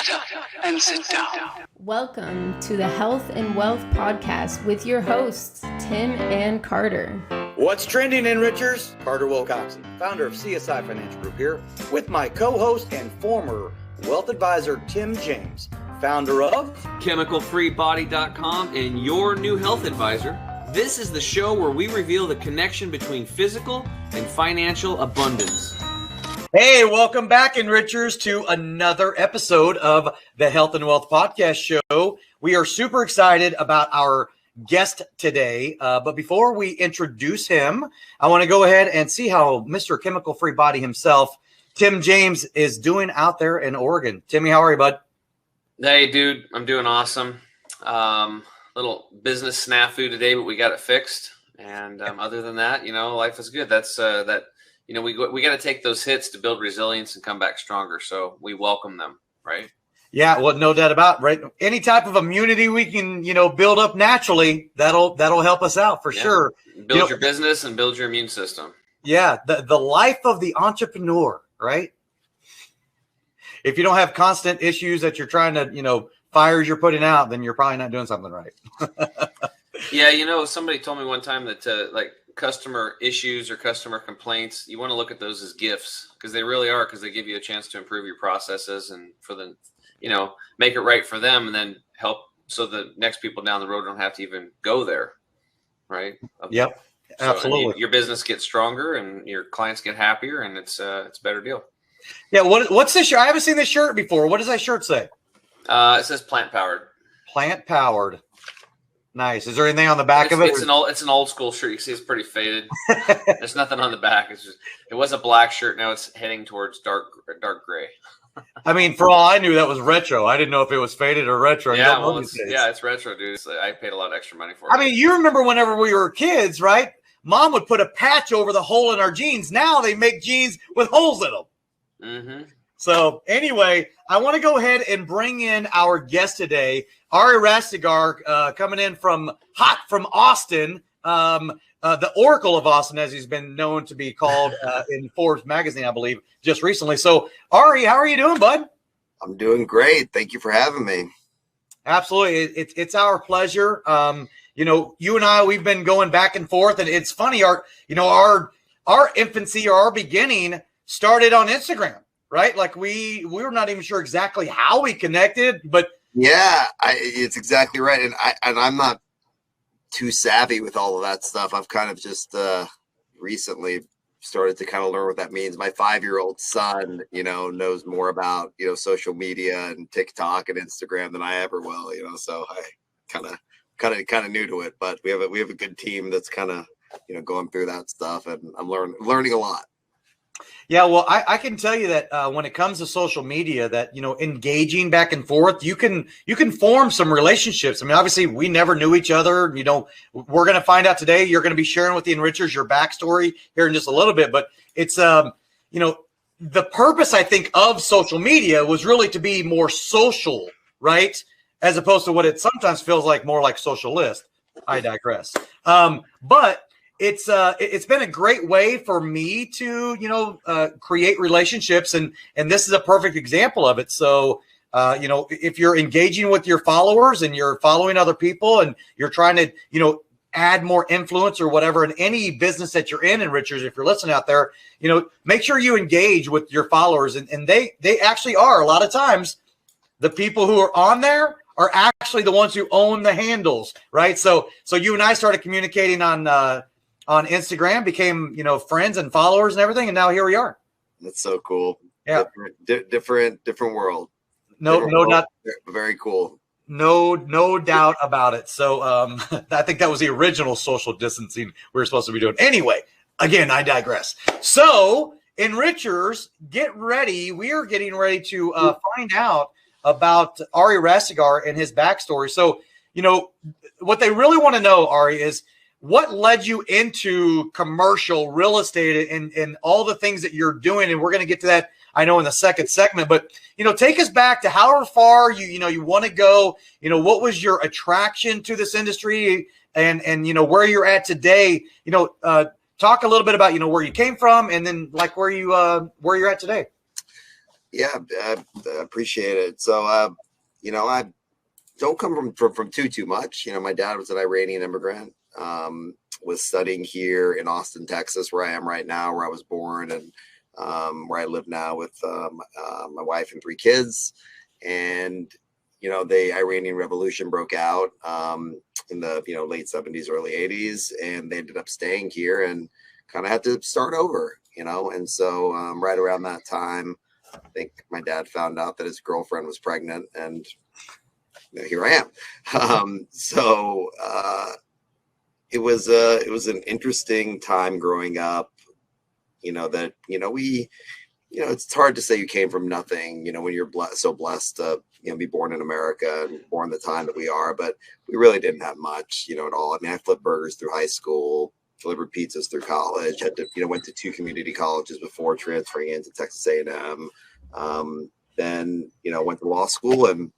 Shut up and sit down. Welcome to the Health and Wealth Podcast with your hosts, Tim and Carter. What's trending, Enrichers? Carter Wilcoxon, founder of CSI Financial Group here, with my co-host and former wealth advisor, Tim James, founder of ChemicalFreeBody.com and your new health advisor. This is the show where we reveal the connection between physical and financial abundance. Hey, welcome back, Enrichers, to another episode of the Health and Wealth Podcast Show. We are super excited about our guest today. But before we introduce him, I want to go ahead and see how Mr. Chemical Free Body himself, Tim James, is doing out there in Oregon. Timmy, how are you, bud? Hey, dude, I'm doing awesome. Little business snafu today, but we got it fixed. And other than that, life is good. That's we got to take those hits to build resilience and come back stronger. So we welcome them, right? Yeah, well, no doubt about it, right? Any type of immunity we can, build up naturally, that'll help us out for sure. Build your business and build your immune system. Yeah, the life of the entrepreneur, right? If you don't have constant issues that you're trying to, fires you're putting out, then you're probably not doing something right. Yeah, somebody told me one time that customer issues or customer complaints, you want to look at those as gifts because they really are, because they give you a chance to improve your processes and for the, make it right for them and then help so the next people down the road don't have to even go there. Right. Yep. Absolutely. So your business gets stronger and your clients get happier and it's a better deal. Yeah. What's this shirt? I haven't seen this shirt before. What does that shirt say? It says plant powered. Plant powered. Nice. Is there anything on the back of it? It's an old school shirt. You can see it's pretty faded. There's nothing on the back. It was a black shirt. Now it's heading towards dark gray. I mean, for all I knew, that was retro. I didn't know if it was faded or retro. Yeah, it's retro, dude. I paid a lot of extra money for it. I mean, you remember whenever we were kids, right? Mom would put a patch over the hole in our jeans. Now they make jeans with holes in them. Mm-hmm. So anyway, I want to go ahead and bring in our guest today, Ari Rastegar, coming in from Austin, the Oracle of Austin, as he's been known to be called in Forbes magazine, I believe, just recently. So Ari, how are you doing, bud? I'm doing great. Thank you for having me. Absolutely. It's our pleasure. You and I, we've been going back and forth, and it's funny, our infancy or our beginning started on Instagram. Right? Like we were not even sure exactly how we connected, but yeah, it's exactly right. And I'm not too savvy with all of that stuff. I've kind of just recently started to kind of learn what that means. My 5-year-old son, knows more about, social media and TikTok and Instagram than I ever will, so I kind of new to it, but we have a good team that's kind of, going through that stuff, and I'm learning a lot. Yeah, well, I can tell you that when it comes to social media, that engaging back and forth, you can form some relationships. I mean, obviously, we never knew each other. We're going to find out today. You're going to be sharing with the Enrichers your backstory here in just a little bit, but it's the purpose, I think, of social media was really to be more social, right, as opposed to what it sometimes feels like more like socialist. I digress, but. It's been a great way for me to, create relationships. And this is a perfect example of it. So, if you're engaging with your followers and you're following other people and you're trying to, add more influence or whatever in any business that you're in, Enrichers, if you're listening out there, make sure you engage with your followers. And they actually are a lot of times the people who are on there are actually the ones who own the handles. Right. So you and I started communicating on Instagram, became, friends and followers and everything. And now here we are. That's so cool. Yeah. Different world. No, not very cool. No doubt about it. So I think that was the original social distancing we were supposed to be doing. Anyway, again, I digress. So Enrichers, get ready. We are getting ready to find out about Ari Rastegar and his backstory. So, what they really want to know, Ari, is what led you into commercial real estate and all the things that you're doing? And we're going to get to that, I know, in the second segment. But, take us back to how far you want to go. What was your attraction to this industry and where you're at today? Talk a little bit about, where you came from and then like where you're at today. Yeah, I appreciate it. So, you know, I don't come from too much. You know, my dad was an Iranian immigrant, was studying here in Austin, Texas, where I am right now, where I was born, and where I live now with my wife and 3 kids. And, you know, the Iranian Revolution broke out in the, you know, late 70s, early 80s, and they ended up staying here and kind of had to start over, you know. And so right around that time, I think my dad found out that his girlfriend was pregnant, and you know, here I am. So it was an interesting time growing up. You know that it's hard to say you came from nothing. You know, when you're so blessed to be born in America and born the time that we are, but we really didn't have much, you know, at all. I mean, I flipped burgers through high school, delivered pizzas through college. Had to went to 2 community colleges before transferring into Texas A&M. Then went to law school and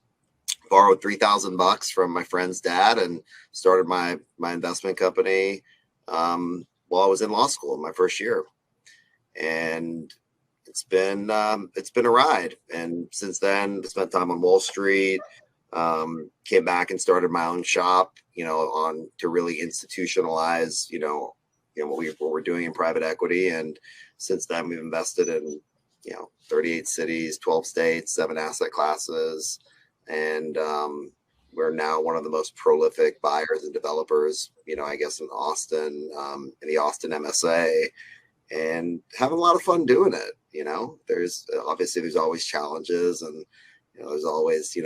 borrowed $3,000 from my friend's dad and started my investment company while I was in law school in my first year. And it's been a ride. And since then, I spent time on Wall Street, came back and started my own shop, to really institutionalize, what we're doing in private equity. And since then, we've invested in 38 cities, 12 states, 7 asset classes. And we're now one of the most prolific buyers and developers, I guess in Austin, in the Austin MSA, and having a lot of fun doing it. There's always challenges, and there's always,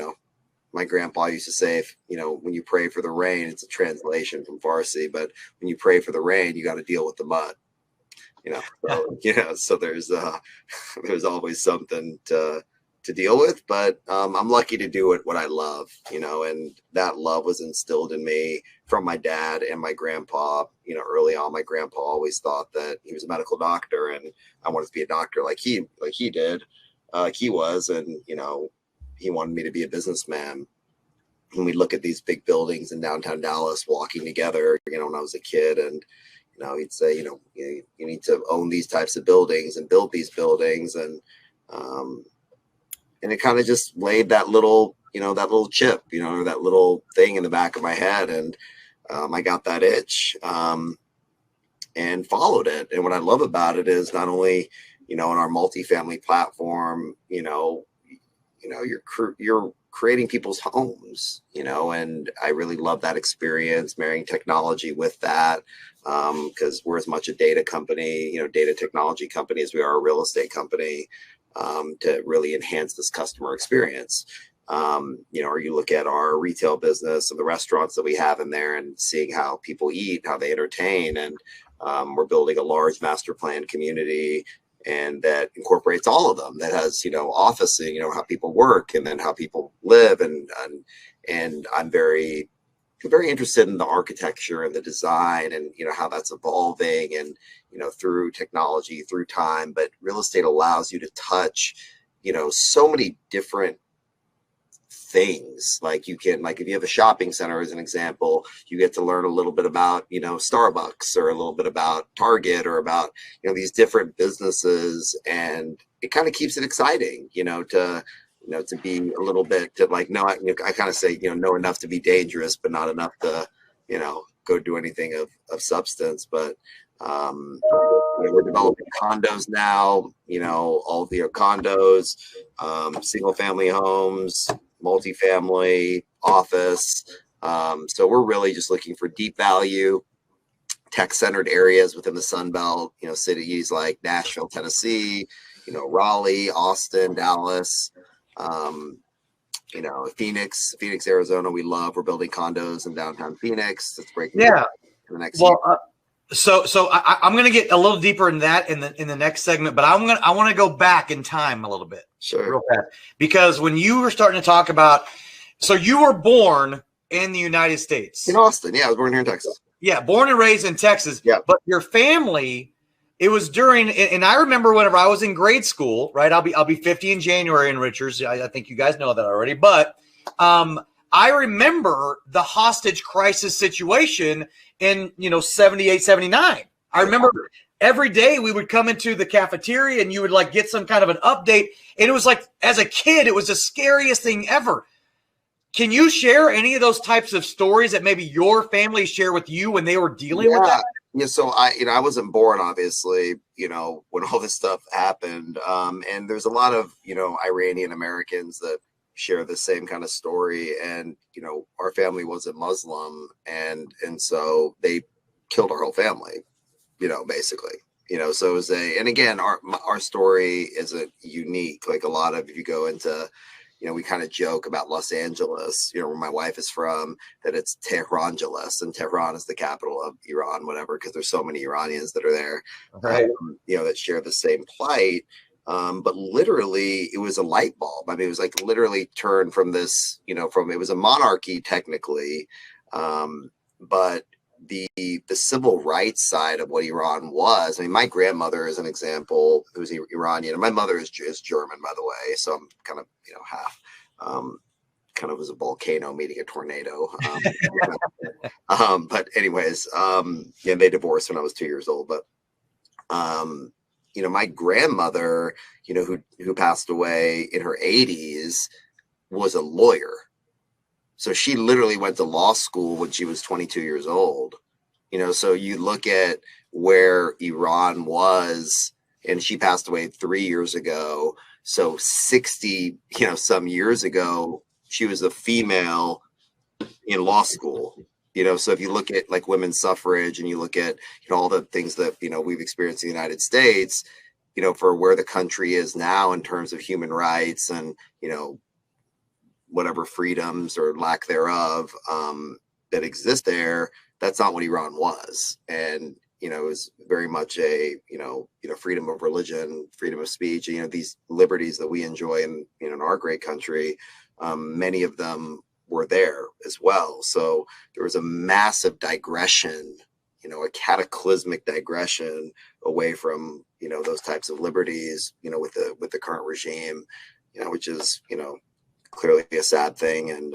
my grandpa used to say, when you pray for the rain, it's a translation from Farsi, but when you pray for the rain, you got to deal with the mud. So there's always something to deal with, but I'm lucky to do what I love, and that love was instilled in me from my dad and my grandpa. Early on, my grandpa always thought that he was a medical doctor, and I wanted to be a doctor like he did, like he was, and he wanted me to be a businessman. And we look at these big buildings in downtown Dallas walking together, when I was a kid, and he'd say, you need to own these types of buildings and build these buildings. And it kind of just laid that little chip, or that little thing in the back of my head. And I got that itch and followed it. And what I love about it is not only, in our multifamily platform, you're creating people's homes, and I really love that experience, marrying technology with that, because we're as much a data company, data technology company as we are a real estate company, to really enhance this customer experience. Or you look at our retail business and the restaurants that we have in there and seeing how people eat, how they entertain. And we're building a large master plan community, and that incorporates all of them, that has, officing, how people work and then how people live. And I'm very interested in the architecture and the design and, how that's evolving and, through technology, through time. But real estate allows you to touch, so many different things. Like you can, if you have a shopping center, as an example, you get to learn a little bit about, Starbucks, or a little bit about Target, or about, these different businesses. And it kind of keeps it exciting, to be a little bit to I kind of say, know enough to be dangerous, but not enough to, go do anything of substance. But we're developing condos now, all the condos, single family homes, multifamily, office. So we're really just looking for deep value, tech-centered areas within the Sun Belt, cities like Nashville, Tennessee, Raleigh, Austin, Dallas, Phoenix, Arizona. We love. We're building condos in downtown Phoenix. It's breaking. Yeah. In the next year. So I'm going to get a little deeper in that in the next segment, but I want to go back in time a little bit. Sure. Real fast. Because when you were starting to talk about, so you were born in the United States. In Austin. Yeah, I was born here in Texas. Yeah, born and raised in Texas. Yeah. But your family, it was during, and I remember whenever I was in grade school, right? I'll be 50 in January in Richards. I think you guys know that already. But I remember the hostage crisis situation in 78, 79. I remember every day we would come into the cafeteria and you would like get some kind of an update. And it was like, as a kid, it was the scariest thing ever. Can you share any of those types of stories that maybe your family shared with you when they were dealing with that? Yeah. So I wasn't born, obviously, when all this stuff happened. And there's a lot of, Iranian Americans that share the same kind of story. And, our family wasn't Muslim. And so they killed our whole family, basically, so it was and again, our story isn't unique. Like a lot of, if you go into, we kind of joke about Los Angeles, where my wife is from, that it's Tehrangeles, and Tehran is the capital of Iran, whatever, because there's so many Iranians that are there, right. That share the same plight. But literally, it was a light bulb. I mean, it was like literally turned from this, it was a monarchy technically, but the civil rights side of what Iran was. I mean, my grandmother is an example, who's Iranian, and my mother is German, by the way. So I'm kind of, half, kind of was a volcano meeting a tornado. But anyways, they divorced when I was 2 years old. But, my grandmother, who passed away in her 80s, was a lawyer. So she literally went to law school when she was 22 years old. So you look at where Iran was, and she passed away 3 years ago. So 60, some years ago, she was a female in law school. So if you look at like women's suffrage and you look at, all the things that, we've experienced in the United States, for where the country is now in terms of human rights and, whatever freedoms or lack thereof that exist there, that's not what Iran was. And, it was very much a, freedom of religion, freedom of speech, these liberties that we enjoy in our great country, many of them were there as well. So there was a massive digression, a cataclysmic digression away from, those types of liberties, with the current regime, which is, clearly a sad thing. And,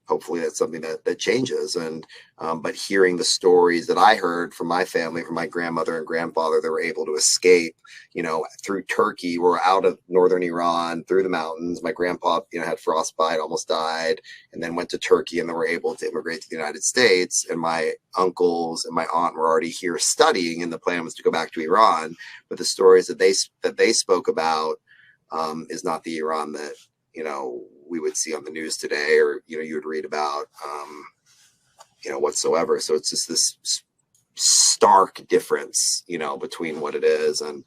hopefully that's something that changes. And, but hearing the stories that I heard from my family, from my grandmother and grandfather, that were able to escape, through Turkey, we're out of northern Iran, through the mountains. My grandpa, had frostbite, almost died, and then went to Turkey, and then were able to immigrate to the United States. And my uncles and my aunt were already here studying, and the plan was to go back to Iran. But the stories that they spoke about is not the Iran that, we would see on the news today, or, you would read about, whatsoever. So it's just this stark difference, between what it is. And,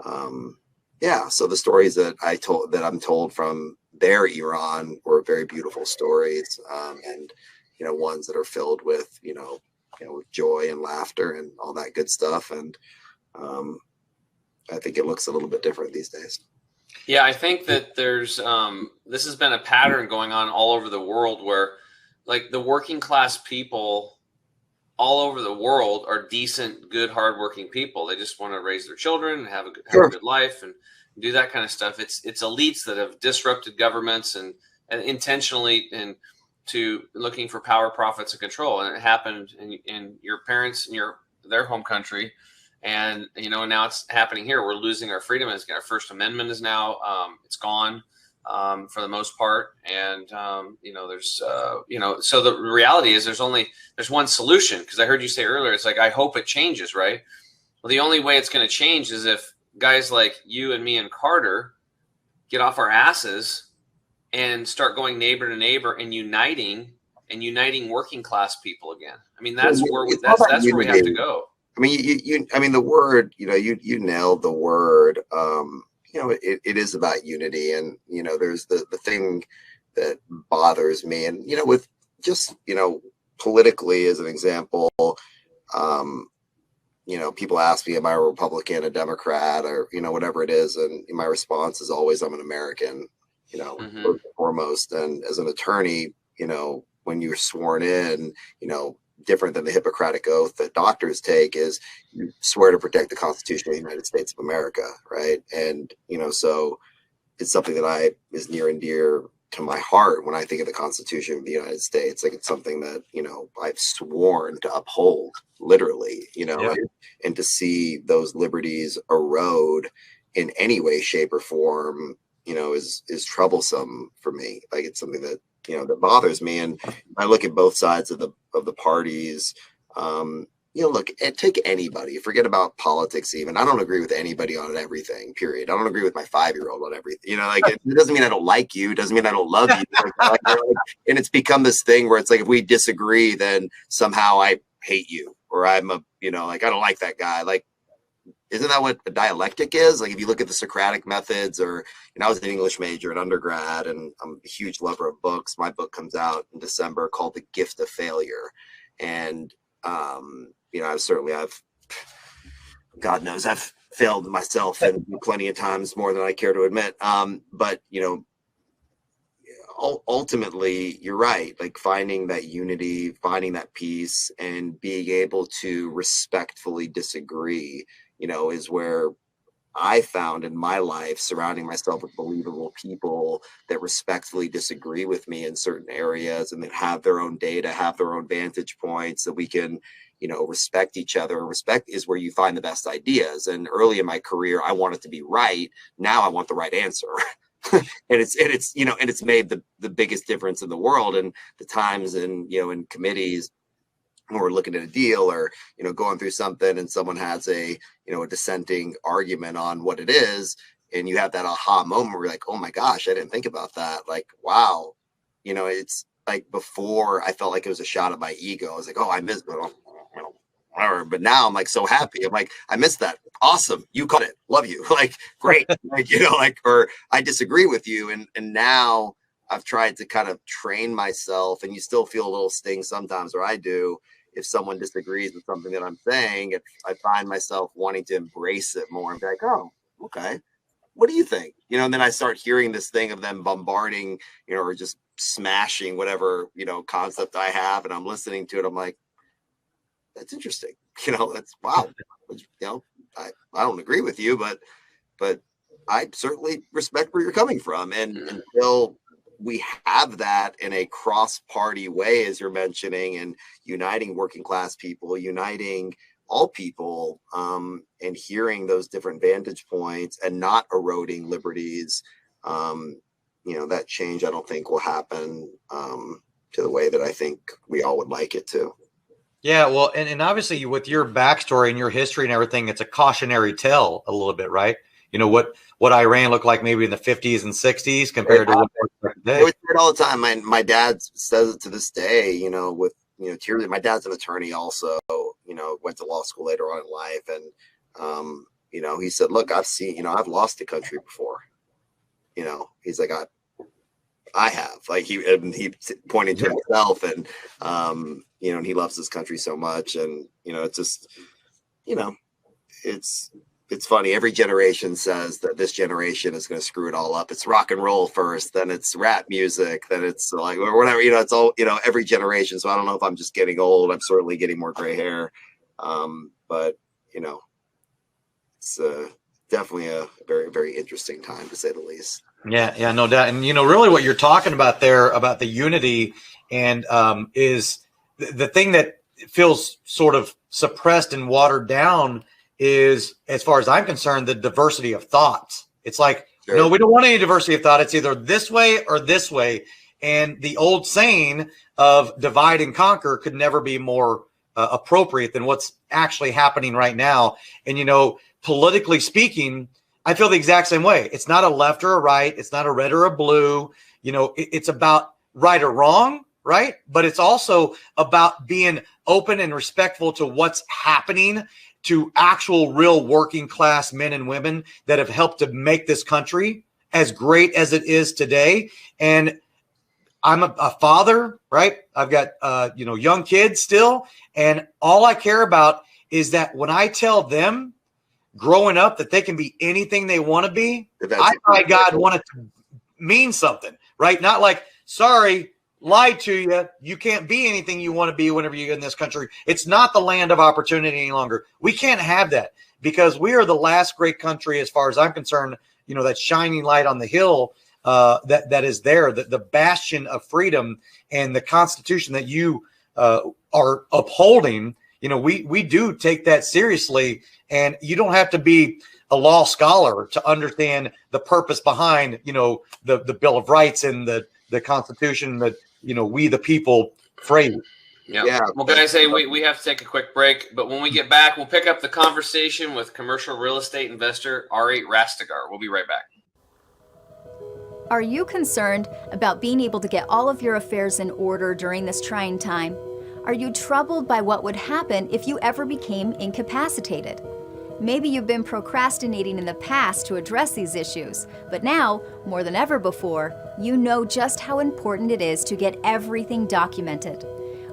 so the stories that I'm told from their Iran were very beautiful stories, and, ones that are filled with, with joy and laughter and all that good stuff. And, I think it looks a little bit different these days. Yeah, I think that there's this has been a pattern going on all over the world where, like, the working class people all over the world are decent, good, hardworking people. They just want to raise their children and have a good life and do that kind of stuff. It's elites that have disrupted governments and intentionally and to looking for power, profits, and control. And it happened in your parents in their home country. And, now it's happening here. We're losing our freedom. Our First Amendment is now, it's gone for the most part. And, there's, so the reality is there's one solution. Because I heard you say earlier, it's like, I hope it changes, right? Well, the only way it's going to change is if guys like you and me and Carter get off our asses and start going neighbor to neighbor and uniting working class people again. I mean, that's where we have to go. I mean, the word, you nailed the word. It is about unity. And, there's the thing that bothers me. And, with just, politically, as an example, people ask me, am I a Republican, a Democrat, or, whatever it is. And my response is always, I'm an American, first and foremost. And as an attorney, when you're sworn in, different than the Hippocratic oath that doctors take, is you swear to protect the Constitution of the United States of America, right? And so it's something that is near and dear to my heart when I think of the Constitution of the United States. Like, it's something that, you know, I've sworn to uphold, literally, you know, Yeah. and to see those liberties erode in any way, shape, or form, you know, is troublesome for me. Like, it's something that, you know, that bothers me. And I look at both sides of the parties. You know, look, take anybody, forget about politics even. I don't agree with anybody on everything, period. I don't agree with my 5-year-old on everything. You know, like, it doesn't mean I don't like you. It doesn't mean I don't love you. And it's become this thing where it's like, if we disagree, then somehow I hate you, or I'm you know, like, I don't like that guy. Like, isn't that what a dialectic is? Like, if you look at the Socratic methods, or, you know, I was an English major in undergrad, and I'm a huge lover of books. My book comes out in December called The Gift of Failure. And, you know, God knows I've failed myself and plenty of times, more than I care to admit. But, you know, ultimately, you're right. Like, finding that unity, finding that peace, and being able to respectfully disagree, you know, is where I found in my life, surrounding myself with believable people that respectfully disagree with me in certain areas, and that have their own data, have their own vantage points, that we can, you know, respect each other. Respect is where you find the best ideas. And early in my career, I wanted to be right. Now I want the right answer. and it's, you know, and it's made the biggest difference in the world. And the times, and, you know, in committees, when we're looking at a deal, or, you know, going through something, and someone has a, you know, a dissenting argument on what it is, and you have that aha moment where you're like, oh my gosh, I didn't think about that. Like, wow. You know, it's like, before I felt like it was a shot at my ego. I was like, oh, I missed it. You know, whatever. But now I'm like so happy. I'm like, I missed that. Awesome. You caught it. Love you. Like, great. Like, you know, like, or I disagree with you. And now I've tried to kind of train myself, and you still feel a little sting sometimes, or I do, if someone disagrees with something that I'm saying. I find myself wanting to embrace it more and be like, oh, okay, what do you think? You know, and then I start hearing this thing of them bombarding, you know, or just smashing whatever, you know, concept I have, and I'm listening to it. I'm like, that's interesting. You know, that's wow. You know, I don't agree with you, but I certainly respect where you're coming from. And until we have that in a cross-party way, as you're mentioning, and uniting working class people, uniting all people, and hearing those different vantage points, and not eroding liberties, you know, that change, I don't think will happen to the way that I think we all would like it to. Yeah, well, and obviously with your backstory and your history and everything, it's a cautionary tale a little bit, right? You know, what Iran looked like maybe in the 50s and 60s compared to what it looks like today. I always say it all the time. My dad says it to this day, you know, with, you know, tears. My dad's an attorney also, you know, went to law school later on in life. And, you know, he said, look, I've seen, you know, I've lost the country before. You know, he's like, I have, like, he pointed to himself, and, you know, and he loves this country so much. And, you know, it's just, you know, it's funny. Every generation says that this generation is going to screw it all up. It's rock and roll first, then it's rap music, then it's like, or whatever, you know, it's all, you know, every generation. So I don't know if I'm just getting old. I'm certainly getting more gray hair. But, you know, it's definitely a very, very interesting time, to say the least. Yeah, no doubt. And, you know, really what you're talking about there about the unity, and is the thing that feels sort of suppressed and watered down is, as far as I'm concerned, the diversity of thoughts. It's like, sure, no, we don't want any diversity of thought. It's either this way or this way. And the old saying of divide and conquer could never be more appropriate than what's actually happening right now. And, you know, politically speaking, I feel the exact same way. It's not a left or a right. It's not a red or a blue. You know, it's about right or wrong, right? But it's also about being open and respectful to what's happening to actual real working class men and women that have helped to make this country as great as it is today. And I'm a father, right? I've got, you know, young kids still. And all I care about is that when I tell them growing up that they can be anything they want to be, I, by God, want it to mean something, right? Not like, sorry, lied to you. You can't be anything you want to be whenever you get in this country. It's not the land of opportunity any longer. We can't have that, because we are the last great country, as far as I'm concerned, you know, that shining light on the hill that is there, the bastion of freedom and the Constitution that you are upholding. We do take that seriously, and you don't have to be a law scholar to understand the purpose behind, the Bill of Rights and the Constitution that, we the people phrase. Yeah. Well, guys, hey, we have to take a quick break, but when we get back, we'll pick up the conversation with commercial real estate investor Ari Rastegar. We'll be right back. Are you concerned about being able to get all of your affairs in order during this trying time? Are you troubled by what would happen if you ever became incapacitated? Maybe you've been procrastinating in the past to address these issues, but now, more than ever before, you know just how important it is to get everything documented.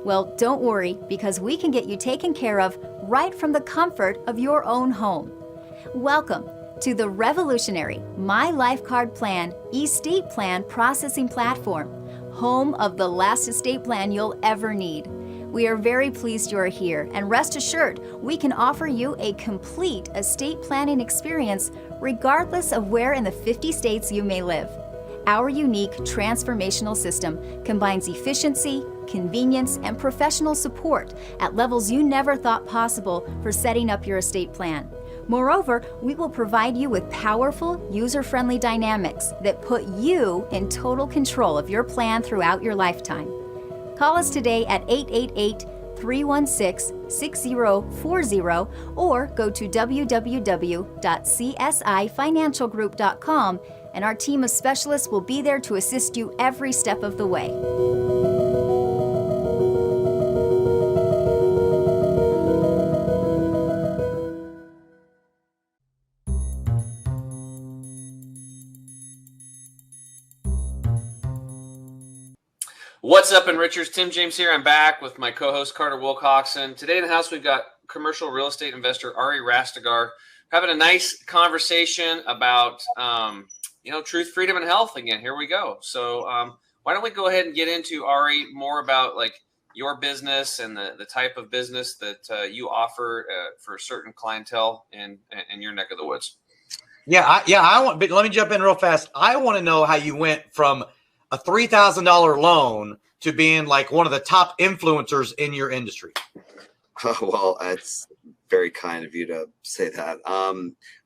Well, don't worry, because we can get you taken care of right from the comfort of your own home. Welcome to the revolutionary My Life Card Plan estate plan processing platform, home of the last estate plan you'll ever need. We are very pleased you are here, and rest assured, we can offer you a complete estate planning experience regardless of where in the 50 states you may live. Our unique transformational system combines efficiency, convenience, and professional support at levels you never thought possible for setting up your estate plan. Moreover, we will provide you with powerful, user-friendly dynamics that put you in total control of your plan throughout your lifetime. Call us today at 888-316-6040 or go to www.csifinancialgroup.com, and our team of specialists will be there to assist you every step of the way. What's up, Enrichers? Tim James here. I'm back with my co-host Carter Wilcoxon. Today in the house, we've got commercial real estate investor Ari Rastegar having a nice conversation about, truth, freedom, and health again. Here we go. So why don't we go ahead and get into, Ari, more about like your business and the type of business that you offer for certain clientele in your neck of the woods. But let me jump in real fast. I want to know how you went from a $3,000 loan to being like one of the top influencers in your industry. Well, it's very kind of you to say that.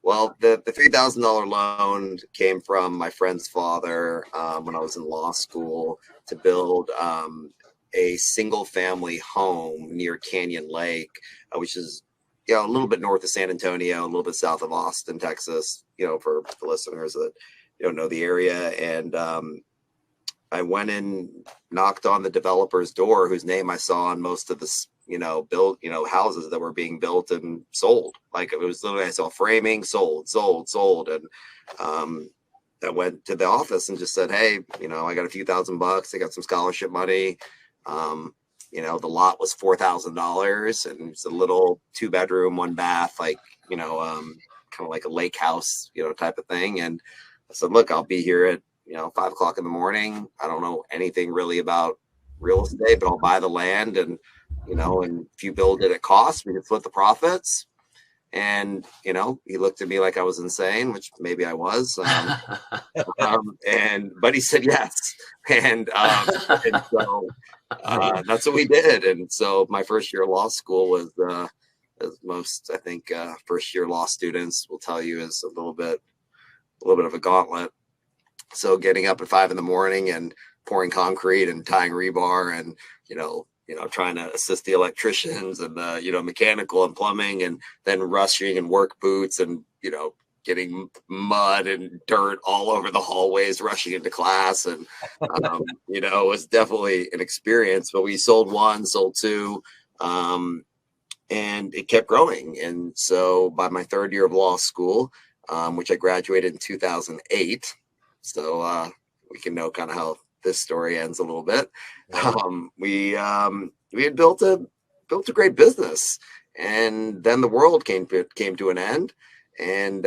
Well, the $3,000 loan came from my friend's father when I was in law school to build a single family home near Canyon Lake, which is a little bit north of San Antonio, a little bit south of Austin, Texas, for the listeners that don't know the area. And I went and knocked on the developer's door, whose name I saw on most of the, houses that were being built and sold. Like it was literally, I saw framing, sold. And I went to the office and just said, hey, I got a few $1,000. I got some scholarship money. The lot was $4,000 and it's a little 2-bedroom, 1-bath, kind of like a lake house, type of thing. And I said, look, I'll be here at 5 o'clock in the morning. I don't know anything really about real estate, but I'll buy the land and if you build it at cost, we can split the profits. And, he looked at me like I was insane, which maybe I was. But he said yes. And so that's what we did. And so my first year of law school was, as most, I think, first year law students will tell you, is a little bit of a gauntlet. So getting up at 5 a.m. and pouring concrete and tying rebar and, trying to assist the electricians and the, mechanical and plumbing, and then rushing in work boots and, getting mud and dirt all over the hallways, rushing into class. And, it was definitely an experience, but we sold 1, sold 2, and it kept growing. And so by my 3rd year of law school, which I graduated in 2008, so we can know kind of how this story ends a little bit. We had built a great business, and then the world came to an end. And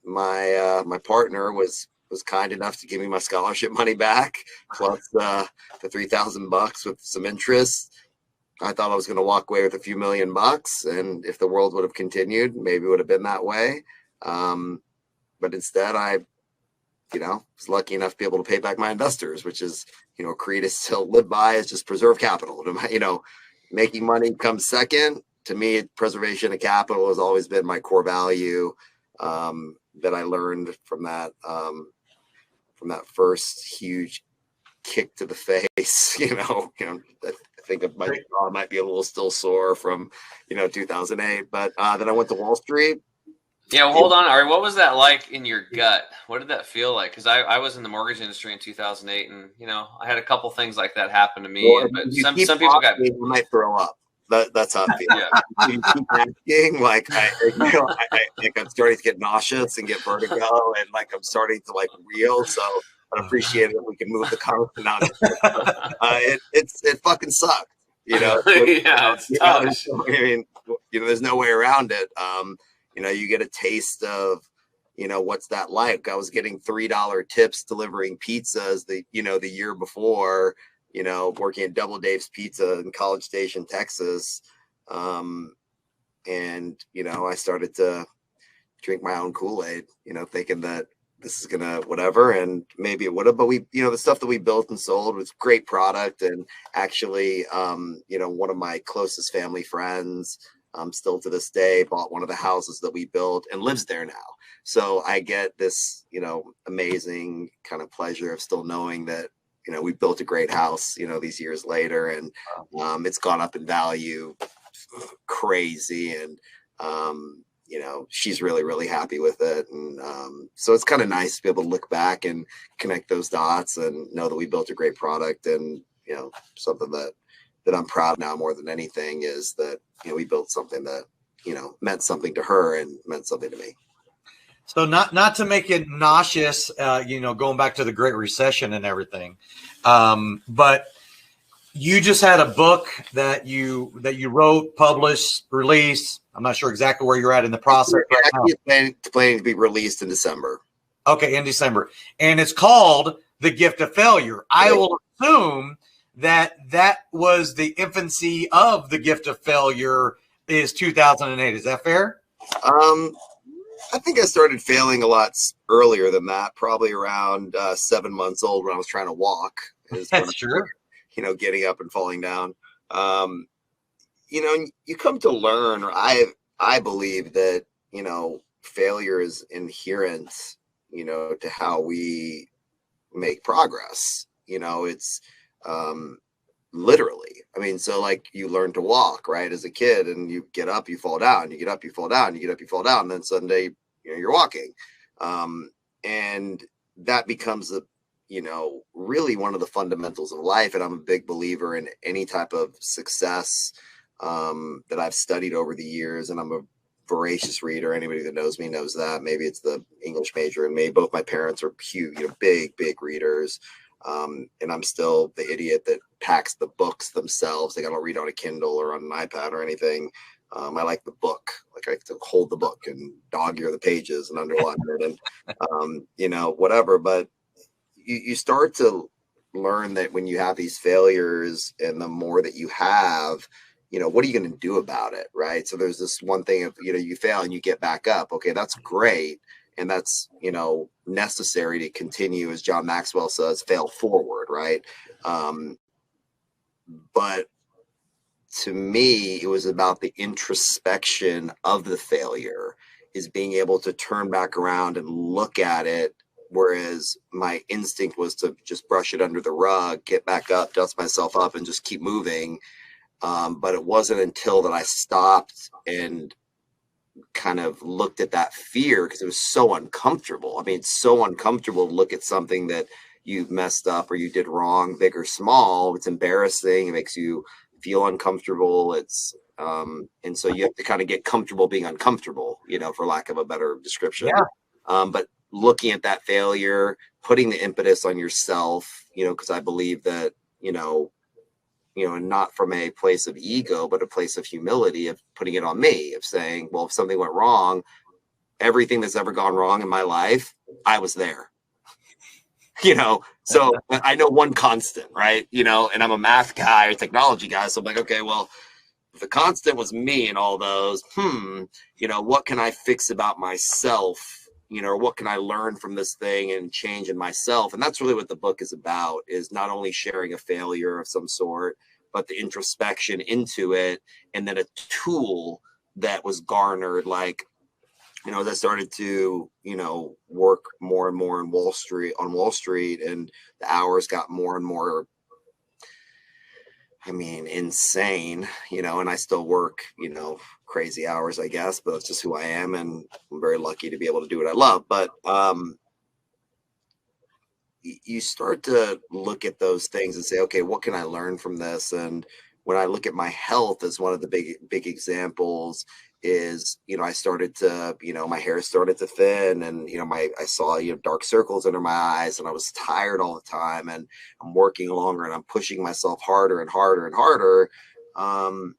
my partner was kind enough to give me my scholarship money back, plus the $3,000 with some interest. I thought I was going to walk away with a few $1 million, and if the world would have continued, maybe it would have been that way. But instead, I was lucky enough to be able to pay back my investors, which is, a creed I still live by, is just preserve capital. Making money comes second. To me, preservation of capital has always been my core value, that I learned from that first huge kick to the face. I think of my jaw might be a little still sore from 2008, but then I went to Wall Street. Yeah, well, hold on, Ari. What was that like in your gut? What did that feel like? Because I was in the mortgage industry in 2008, and I had a couple things like that happen to me. Well, but some people got. You might throw up. That's how it feels. Yeah. You keep asking, like I'm starting to get nauseous and get vertigo, and like I'm starting to like reel. So I'd appreciate it if we can move the conversation on. It fucking sucked. Yeah, it's tough. There's no way around it. You get a taste of, what's that like? I was getting $3 tips delivering pizzas the year before, working at Double Dave's Pizza in College Station, Texas. And, I started to drink my own Kool-Aid, thinking that this is gonna whatever, and maybe it would have, but we, the stuff that we built and sold was great product. And actually, one of my closest family friends, still to this day, bought one of the houses that we built and lives there now. So I get this, amazing kind of pleasure of still knowing that, we built a great house, these years later, and it's gone up in value crazy. And, she's really, really happy with it. And so it's kind of nice to be able to look back and connect those dots and know that we built a great product. And, something that I'm proud of now more than anything is that, we built something that, meant something to her and meant something to me. So not to make it nauseous, going back to the Great Recession and everything, but you just had a book that you wrote, published, released. I'm not sure exactly where you're at in the process. It's planning to be released in December. Okay, in December, and it's called The Gift of Failure. I will assume that was the infancy of The Gift of Failure is 2008. Is that fair? I think I started failing a lot earlier than that, probably around 7 months old when I was trying to walk. That's true. Getting up and falling down. You come to learn, or I believe that, failure is inherent, to how we make progress. It's literally, so like you learn to walk, right, as a kid, and you get up, you fall down, you get up, you fall down, you get up, you fall down, and then someday you're walking, and that becomes really one of the fundamentals of life. And I'm a big believer in any type of success that I've studied over the years, and I'm a voracious reader. Anybody that knows me knows that. Maybe it's the English major in me. Both my parents are huge, big readers. And I'm still the idiot that packs the books themselves. They got to read on a Kindle or on an iPad or anything. I like the book. Like I like to hold the book and dog ear the pages and underline it and, whatever. But you start to learn that when you have these failures, and the more that you have, what are you going to do about it? Right. So there's this one thing of, you fail and you get back up. Okay, that's great. And that's, necessary to continue, as John Maxwell says, fail forward. Right. But to me, it was about the introspection of the failure, is being able to turn back around and look at it. Whereas my instinct was to just brush it under the rug, get back up, dust myself up, and just keep moving. But it wasn't until that I stopped and kind of looked at that fear, because it was so uncomfortable. It's so uncomfortable to look at something that you messed up or you did wrong, big or small. It's embarrassing. It makes you feel uncomfortable. It's and so you have to kind of get comfortable being uncomfortable, for lack of a better description. Yeah. But looking at that failure, putting the impetus on yourself, because I believe that, and not from a place of ego, but a place of humility, of putting it on me, of saying, well, if something went wrong, everything that's ever gone wrong in my life, I was there. So I know one constant, right? And I'm a math guy or technology guy. So I'm like, okay, well, if the constant was me in all those, what can I fix about myself what can I learn from this thing and change in myself? And that's really what the book is about, is not only sharing a failure of some sort, but the introspection into it. And then a tool that was garnered, like, as I started to, work more and more on Wall Street, and the hours got more and more, insane, and I still work, crazy hours, I guess, but that's just who I am. And I'm very lucky to be able to do what I love. But you start to look at those things and say, okay, what can I learn from this? And when I look at my health as one of the big examples, is, I started to, my hair started to thin, and, I saw, dark circles under my eyes, and I was tired all the time, and I'm working longer, and I'm pushing myself harder and harder and harder. And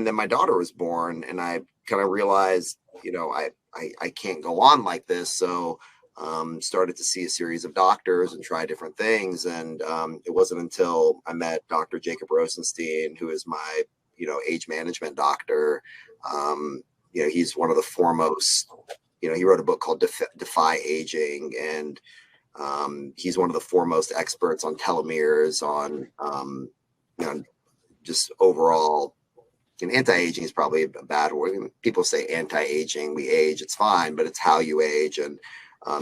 then my daughter was born, and I kind of realized, I can't go on like this. So started to see a series of doctors and try different things. And it wasn't until I met Dr. Jacob Rosenstein, who is my, age management doctor. He's one of the foremost, he wrote a book called Defy Aging. And he's one of the foremost experts on telomeres, on, just overall. And anti-aging is probably a bad word. People say anti-aging, we age, it's fine, but it's how you age. And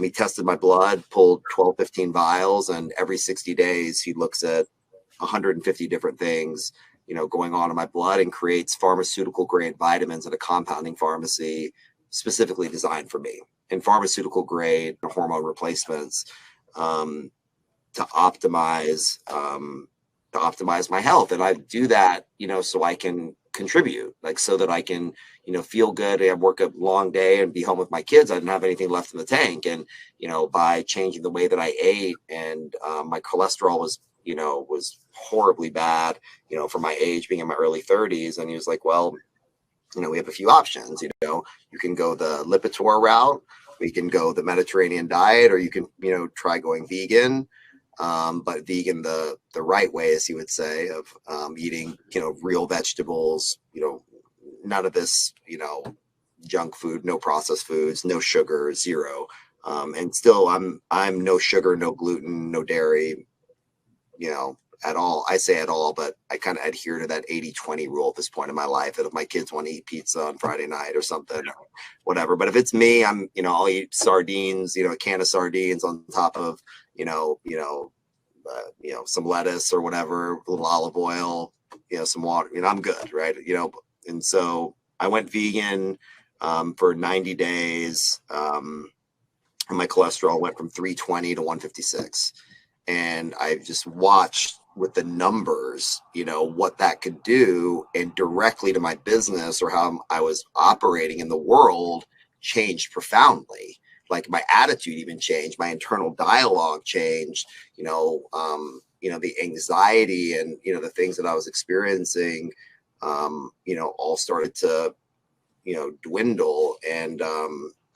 he tested my blood, pulled 12, 15 vials, and every 60 days he looks at 150 different things, going on in my blood, and creates pharmaceutical grade vitamins at a compounding pharmacy specifically designed for me, and pharmaceutical grade hormone replacements to optimize my health. And I do that, so I can contribute, like, so that I can, feel good and work a long day and be home with my kids. I didn't have anything left in the tank. And, by changing the way that I ate, and my cholesterol was horribly bad, for my age, being in my early 30s. And he was like, well, we have a few options. You can go the Lipitor route, we can go the Mediterranean diet, or you can, try going vegan. But vegan the right way, as he would say, of eating, real vegetables, none of this, junk food, no processed foods, no sugar, zero. And still I'm no sugar, no gluten, no dairy, at all. I say at all, but I kind of adhere to that 80-20 rule at this point in my life, that if my kids want to eat pizza on Friday night or something, or whatever. But if it's me, I'll eat sardines, a can of sardines on top of, some lettuce or whatever, a little olive oil, some water, I'm good. Right. And so I went vegan, for 90 days. And my cholesterol went from 320 to 156. And I just watched with the numbers, what that could do, and directly to my business, or how I was operating in the world, changed profoundly. Like, my attitude even changed, my internal dialogue changed, the anxiety and, the things that I was experiencing, all started to, dwindle. And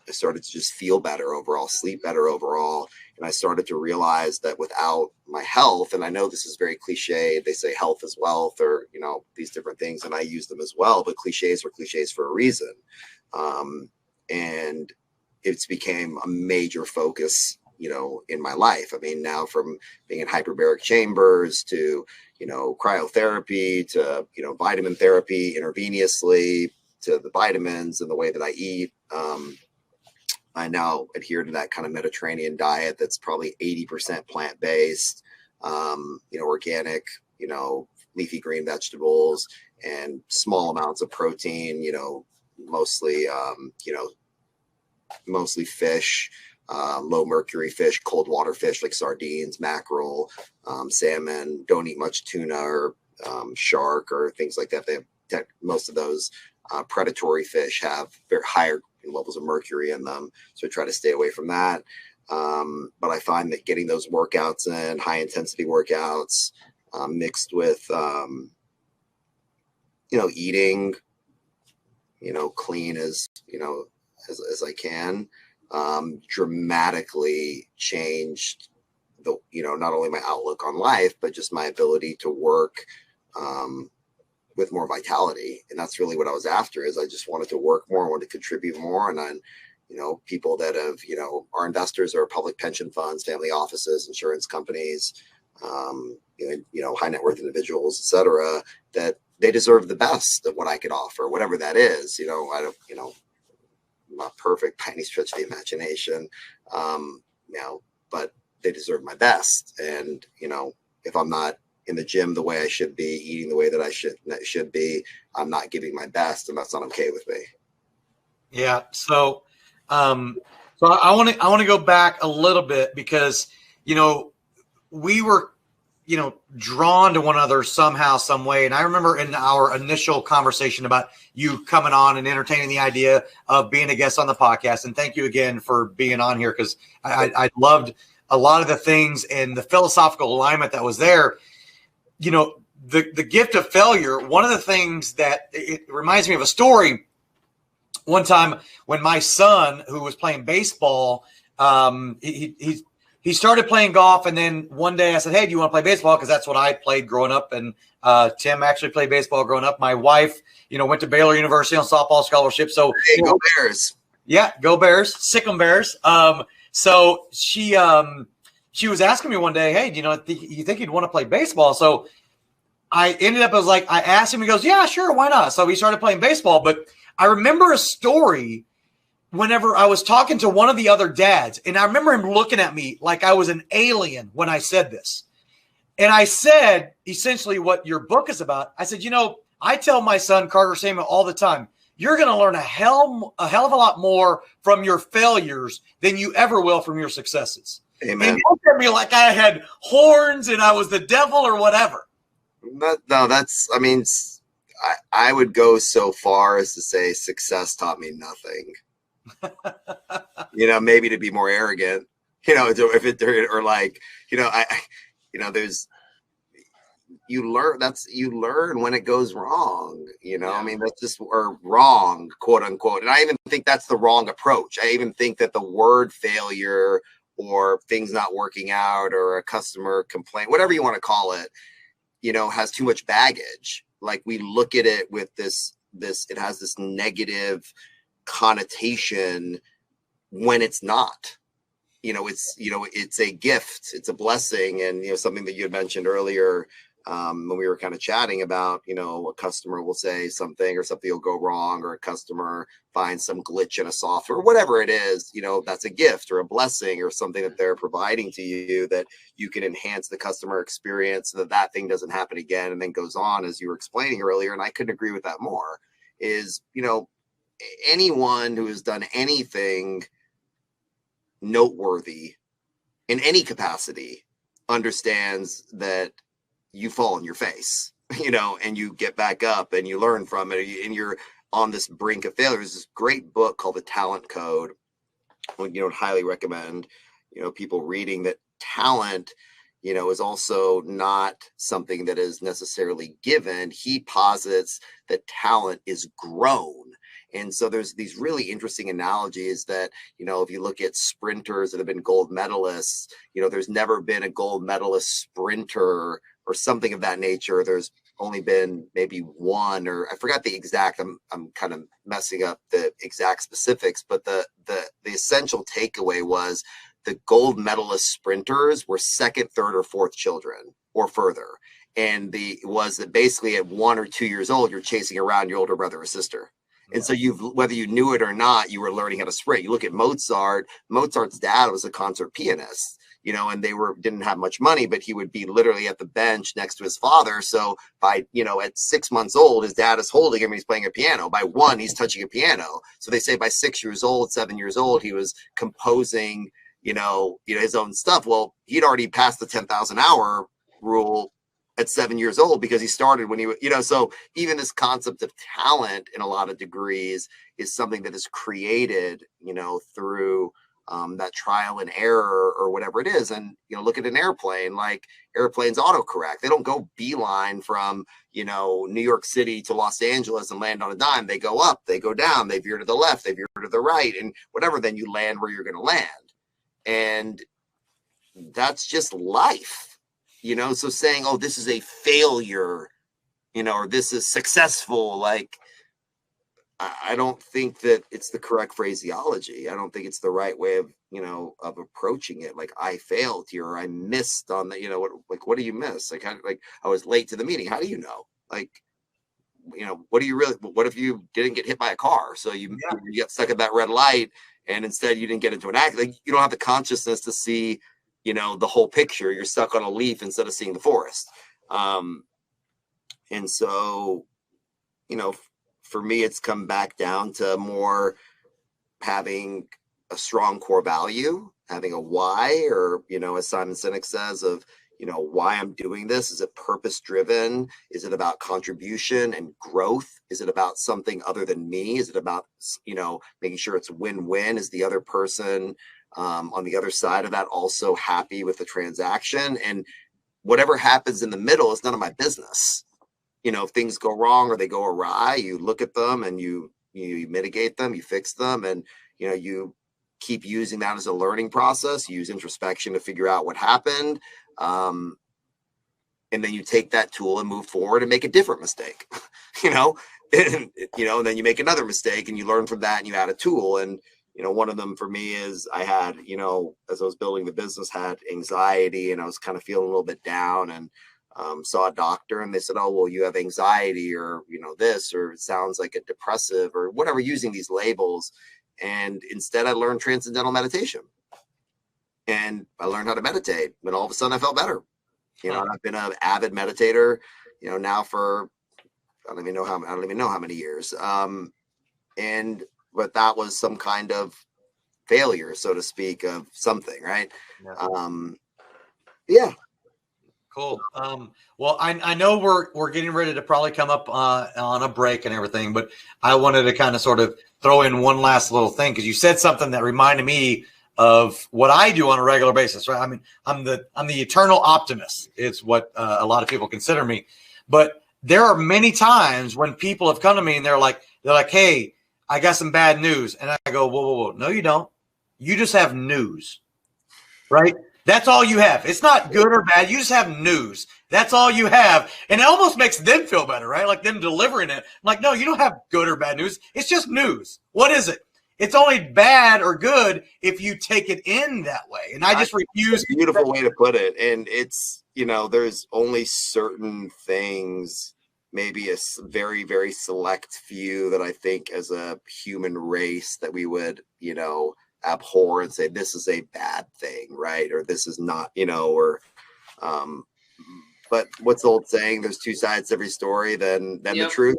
I started to just feel better overall, sleep better overall. And I started to realize that without my health, and I know this is very cliche, they say health is wealth, or, these different things, and I use them as well, but cliches are cliches for a reason. And it's became a major focus, in my life. Now, from being in hyperbaric chambers to, cryotherapy to, vitamin therapy intravenously, to the vitamins and the way that I eat. I now adhere to that kind of Mediterranean diet that's probably 80% plant-based, organic, leafy green vegetables, and small amounts of protein, mostly fish, low mercury fish, cold water fish like sardines, mackerel, salmon. Don't eat much tuna or shark or things like that. Most of those predatory fish have very higher levels of mercury in them, so I try to stay away from that. But I find that getting those workouts in, high intensity workouts, mixed with eating clean as I can, dramatically changed the not only my outlook on life, but just my ability to work with more vitality. And that's really what I was after, is I just wanted to work more, I wanted to contribute more. And then people that have, our investors are public pension funds, family offices, insurance companies, high net worth individuals, et cetera, that they deserve the best of what I could offer, whatever that is. I'm not perfect by any stretch of the imagination, but they deserve my best. And, if I'm not in the gym the way I should be, eating the way that I should be, I'm not giving my best, and that's not okay with me. Yeah. So I want to go back a little bit because, we were, drawn to one another somehow, some way. And I remember in our initial conversation about you coming on and entertaining the idea of being a guest on the podcast. And thank you again for being on here, because I loved a lot of the things and the philosophical alignment that was there. The gift of failure. One of the things that it reminds me of a story. One time when my son, who was playing baseball, he started playing golf, and then one day I said, "Hey, do you want to play baseball?" Because that's what I played growing up, and Tim actually played baseball growing up. My wife, went to Baylor University on softball scholarship. So hey, go Bears! Yeah, go Bears! Sick 'em Bears! So she was asking me one day, "Hey, you think you'd want to play baseball?" So I ended up, I asked him. He goes, "Yeah, sure, why not?" So we started playing baseball, but I remember a story whenever I was talking to one of the other dads, and I remember him looking at me like I was an alien when I said this. And I said, essentially what your book is about. I said, I tell my son, Carter Samuel, all the time, you're going to learn a hell of a lot more from your failures than you ever will from your successes. Amen. And he looked at me like I had horns and I was the devil or whatever. I would go so far as to say success taught me nothing. Maybe to be more arrogant, you learn when it goes wrong, that's just, or wrong, quote unquote. And I even think that's the wrong approach. I even think that the word failure or things not working out or a customer complaint, whatever you want to call it, has too much baggage. Like, we look at it with this, it has this negative connotation when it's not. It's a gift, it's a blessing. And something that you had mentioned earlier, when we were kind of chatting about, a customer will say something, or something will go wrong, or a customer finds some glitch in a software, whatever it is, that's a gift or a blessing or something that they're providing to you, that you can enhance the customer experience so that thing doesn't happen again, and then goes on, as you were explaining earlier. And I couldn't agree with that more. Is, anyone who has done anything noteworthy in any capacity understands that you fall on your face, and you get back up and you learn from it, and you're on this brink of failure. There's this great book called The Talent Code. I would highly recommend, people reading that. Talent, is also not something that is necessarily given. He posits that talent is grown. And so there's these really interesting analogies that, if you look at sprinters that have been gold medalists, there's never been a gold medalist sprinter or something of that nature. There's only been maybe one, or I forgot the exact, I'm kind of messing up the exact specifics, but the essential takeaway was the gold medalist sprinters were second, third, or fourth children or further. And was that basically at 1 or 2 years old, you're chasing around your older brother or sister. And so whether you knew it or not, you were learning how to sprint. You look at Mozart's dad was a concert pianist, and they didn't have much money, but he would be literally at the bench next to his father. So by, at 6 months old, his dad is holding him and he's playing a piano. By 1, he's touching a piano. So they say by 6 years old, 7 years old, he was composing, his own stuff. Well, he'd already passed the 10,000 hour rule at 7 years old, because he started when he was, so even this concept of talent in a lot of degrees is something that is created, through that trial and error or whatever it is. And, look at an airplane, like airplanes autocorrect. They don't go beeline from, New York City to Los Angeles and land on a dime. They go up, they go down, they veer to the left, they veer to the right, and whatever, then you land where you're going to land. And that's just life. So saying, oh, this is a failure, or this is successful, like, I don't think that it's the correct phraseology. I don't think it's the right way of, of approaching it. Like, I failed here, or I missed on the, what do you miss? Like, I was late to the meeting. How do you know? Like, what if you didn't get hit by a car? So you get stuck at that red light, and instead you didn't get into an accident. Like, you don't have the consciousness to see, the whole picture. You're stuck on a leaf instead of seeing the forest. And so, for me, it's come back down to more having a strong core value, having a why, or, as Simon Sinek says, of, why I'm doing this. Is it purpose driven? Is it about contribution and growth? Is it about something other than me? Is it about, making sure it's win-win? Is the other person on the other side of that also happy with the transaction? And whatever happens in the middle is none of my business. If things go wrong or they go awry, you look at them and you mitigate them, you fix them, and you keep using that as a learning process. You use introspection to figure out what happened, and then you take that tool and move forward and make a different mistake. And then you make another mistake and you learn from that and you add a tool. And one of them for me is I had, as I was building the business, had anxiety, and I was kind of feeling a little bit down, and saw a doctor, and they said, oh, well, you have anxiety, or, this, or it sounds like a depressive, or whatever, using these labels. And instead I learned transcendental meditation, and I learned how to meditate, and all of a sudden I felt better. And I've been an avid meditator, now for, I don't even know how many years. But that was some kind of failure, so to speak, of something, right? Yeah. Cool. Well, I know we're getting ready to probably come up on a break and everything, but I wanted to kind of sort of throw in one last little thing, because you said something that reminded me of what I do on a regular basis, right? I mean, I'm the eternal optimist. It's what a lot of people consider me, but there are many times when people have come to me and they're like, hey, I got some bad news. And I go, whoa. No, you don't. You just have news, right? That's all you have. It's not good or bad. You just have news. That's all you have. And it almost makes them feel better, right? Like them delivering it. I'm like, no, you don't have good or bad news. It's just news. What is it? It's only bad or good if you take it in that way. And I just refuse. That's a beautiful way to put it. And it's, there's only certain things, maybe a very, very select few that I think as a human race that we would, abhor and say this is a bad thing, right? Or this is not, but what's the old saying? There's two sides to every story, then the truth.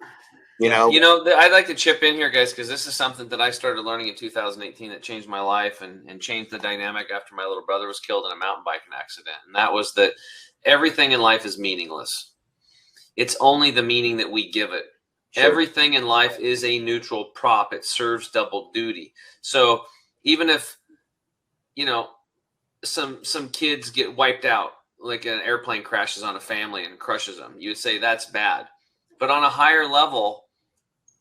I'd like to chip in here, guys, because this is something that I started learning in 2018 that changed my life and changed the dynamic after my little brother was killed in a mountain biking accident. And that was that everything in life is meaningless. It's only the meaning that we give it. Sure. Everything in life is a neutral prop. It serves double duty. So even if, some kids get wiped out, like an airplane crashes on a family and crushes them, you would say that's bad. But on a higher level,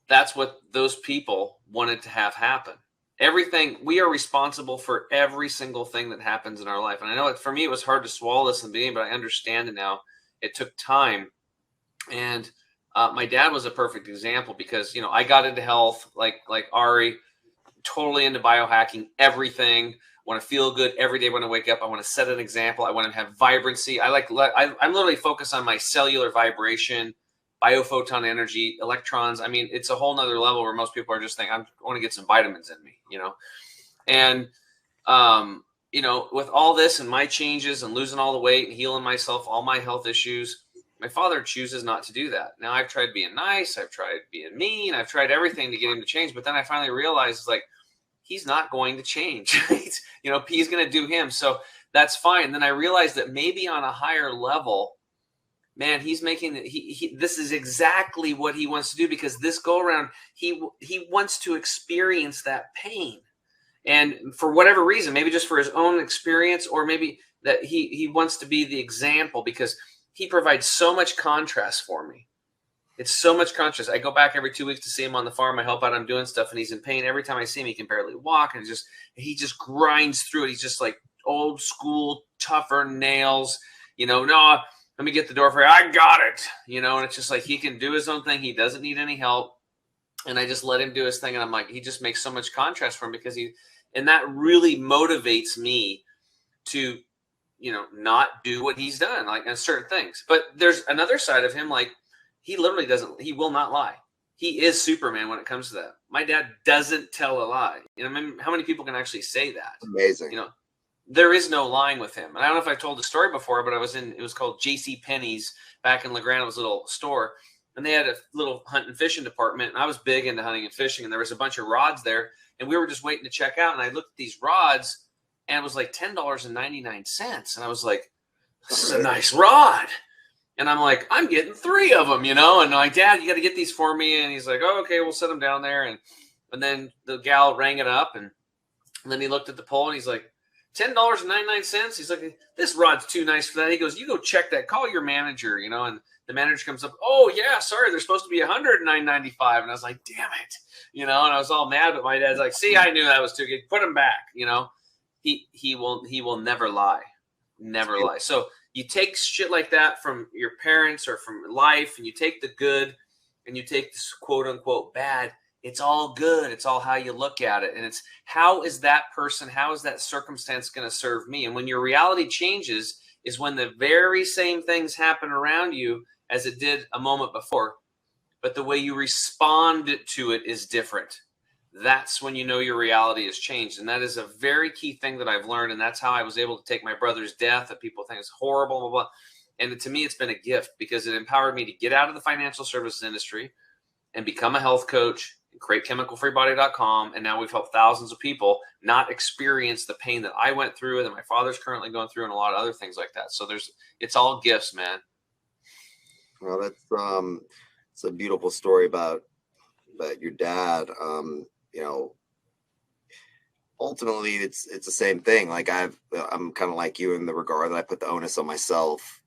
that's what those people wanted to have happen. Everything, we are responsible for every single thing that happens in our life. And I know for me, it was hard to swallow this in the beginning, but I understand it now. It took time. And my dad was a perfect example because, I got into health like Ari, totally into biohacking, everything. Want to feel good every day when I wake up. I want to set an example. I want to have vibrancy. I'm literally focused on my cellular vibration, biophoton energy, electrons. I mean, it's a whole nother level where most people are just thinking, I want to get some vitamins in me, And, with all this and my changes and losing all the weight and healing myself, all my health issues, my father chooses not to do that. Now I've tried being nice. I've tried being mean. I've tried everything to get him to change. But then I finally realized, he's not going to change. He's going to do him. So that's fine. And then I realized that maybe on a higher level, man, he's making this is exactly what he wants to do, because this go around, he wants to experience that pain. And for whatever reason, maybe just for his own experience, or maybe that he wants to be the example, because he provides so much contrast for me. It's so much contrast. I go back every 2 weeks to see him on the farm. I help out. I'm doing stuff, and he's in pain. Every time I see him, he can barely walk, and he just grinds through it. He's just like old school, tougher nails. No, let me get the door for you. I got it. And it's just like he can do his own thing. He doesn't need any help. And I just let him do his thing. And I'm like, he just makes so much contrast for him because and that really motivates me to, not do what he's done, like on certain things. But there's another side of him, like he literally he will not lie. He is Superman when it comes to that. My dad doesn't tell a lie. I mean, how many people can actually say that? Amazing. There is no lying with him. And I don't know if I told the story before, but it was called J.C. Penney's back in LeGrand. It was a little store. And they had a little hunt and fishing department. And I was big into hunting and fishing. And there was a bunch of rods there. And we were just waiting to check out. And I looked at these rods and it was like $10.99. And I was like, this is a nice rod. And I'm like, I'm getting 3 of them, And I'm like, Dad, you got to get these for me. And he's like, oh, okay, we'll set them down there. And then the gal rang it up. And then he looked at the pole and he's like, $10.99. He's like, this rod's too nice for that. He goes, you go check that. Call your manager, And the manager comes up. Oh yeah, sorry, they're supposed to be $109.95. And I was like, damn it, And I was all mad. But my dad's like, see, I knew that was too good. Put him back, He will never lie, never lie. So you take shit like that from your parents or from life, and you take the good, and you take this quote unquote bad. It's all good. It's all how you look at it. And it's how is that circumstance going to serve me? And when your reality changes is when the very same things happen around you as it did a moment before, but the way you respond to it is different. That's when your reality has changed. And that is a very key thing that I've learned. And that's how I was able to take my brother's death that people think is horrible, blah, blah. And to me, it's been a gift because it empowered me to get out of the financial services industry and become a health coach, create chemicalfreebody.com. And now we've helped thousands of people not experience the pain that I went through and that my father's currently going through and a lot of other things like that. So it's all gifts, man. Well, it's a beautiful story about your dad. Ultimately it's the same thing. Like I'm kind of like you in the regard that I put the onus on myself,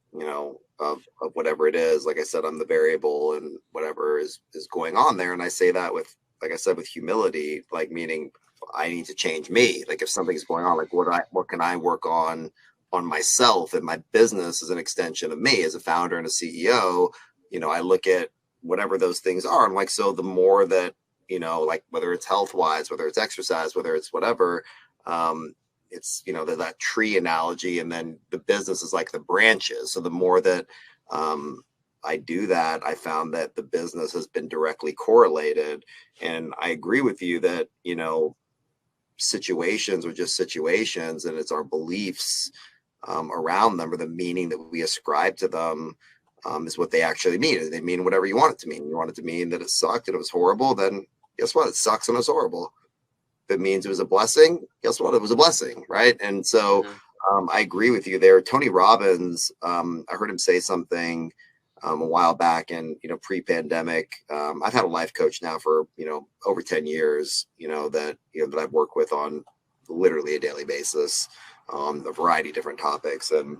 of whatever it is. Like I said, I'm the variable and whatever is going on there. And I say that with, like I said, with humility, like meaning I need to change me. Like if something's going on, like what can I work on myself, and my business is an extension of me as a founder and a CEO. I look at whatever those things are. I'm like, so the more that, like whether it's health wise, whether it's exercise, whether it's whatever, it's, that tree analogy, and then the business is like the branches. So the more that I do that, I found that the business has been directly correlated. And I agree with you that, situations are just situations, and it's our beliefs around them, or the meaning that we ascribe to them is what they actually mean. They mean whatever you want it to mean. You want it to mean that it sucked and it was horrible, then guess what? It sucks and it's horrible. If it means it was a blessing, guess what? It was a blessing, right? And so I agree with you there. Tony Robbins, I heard him say something a while back, and pre-pandemic. I've had a life coach now for over 10 years. That I've worked with on literally a daily basis on a variety of different topics. And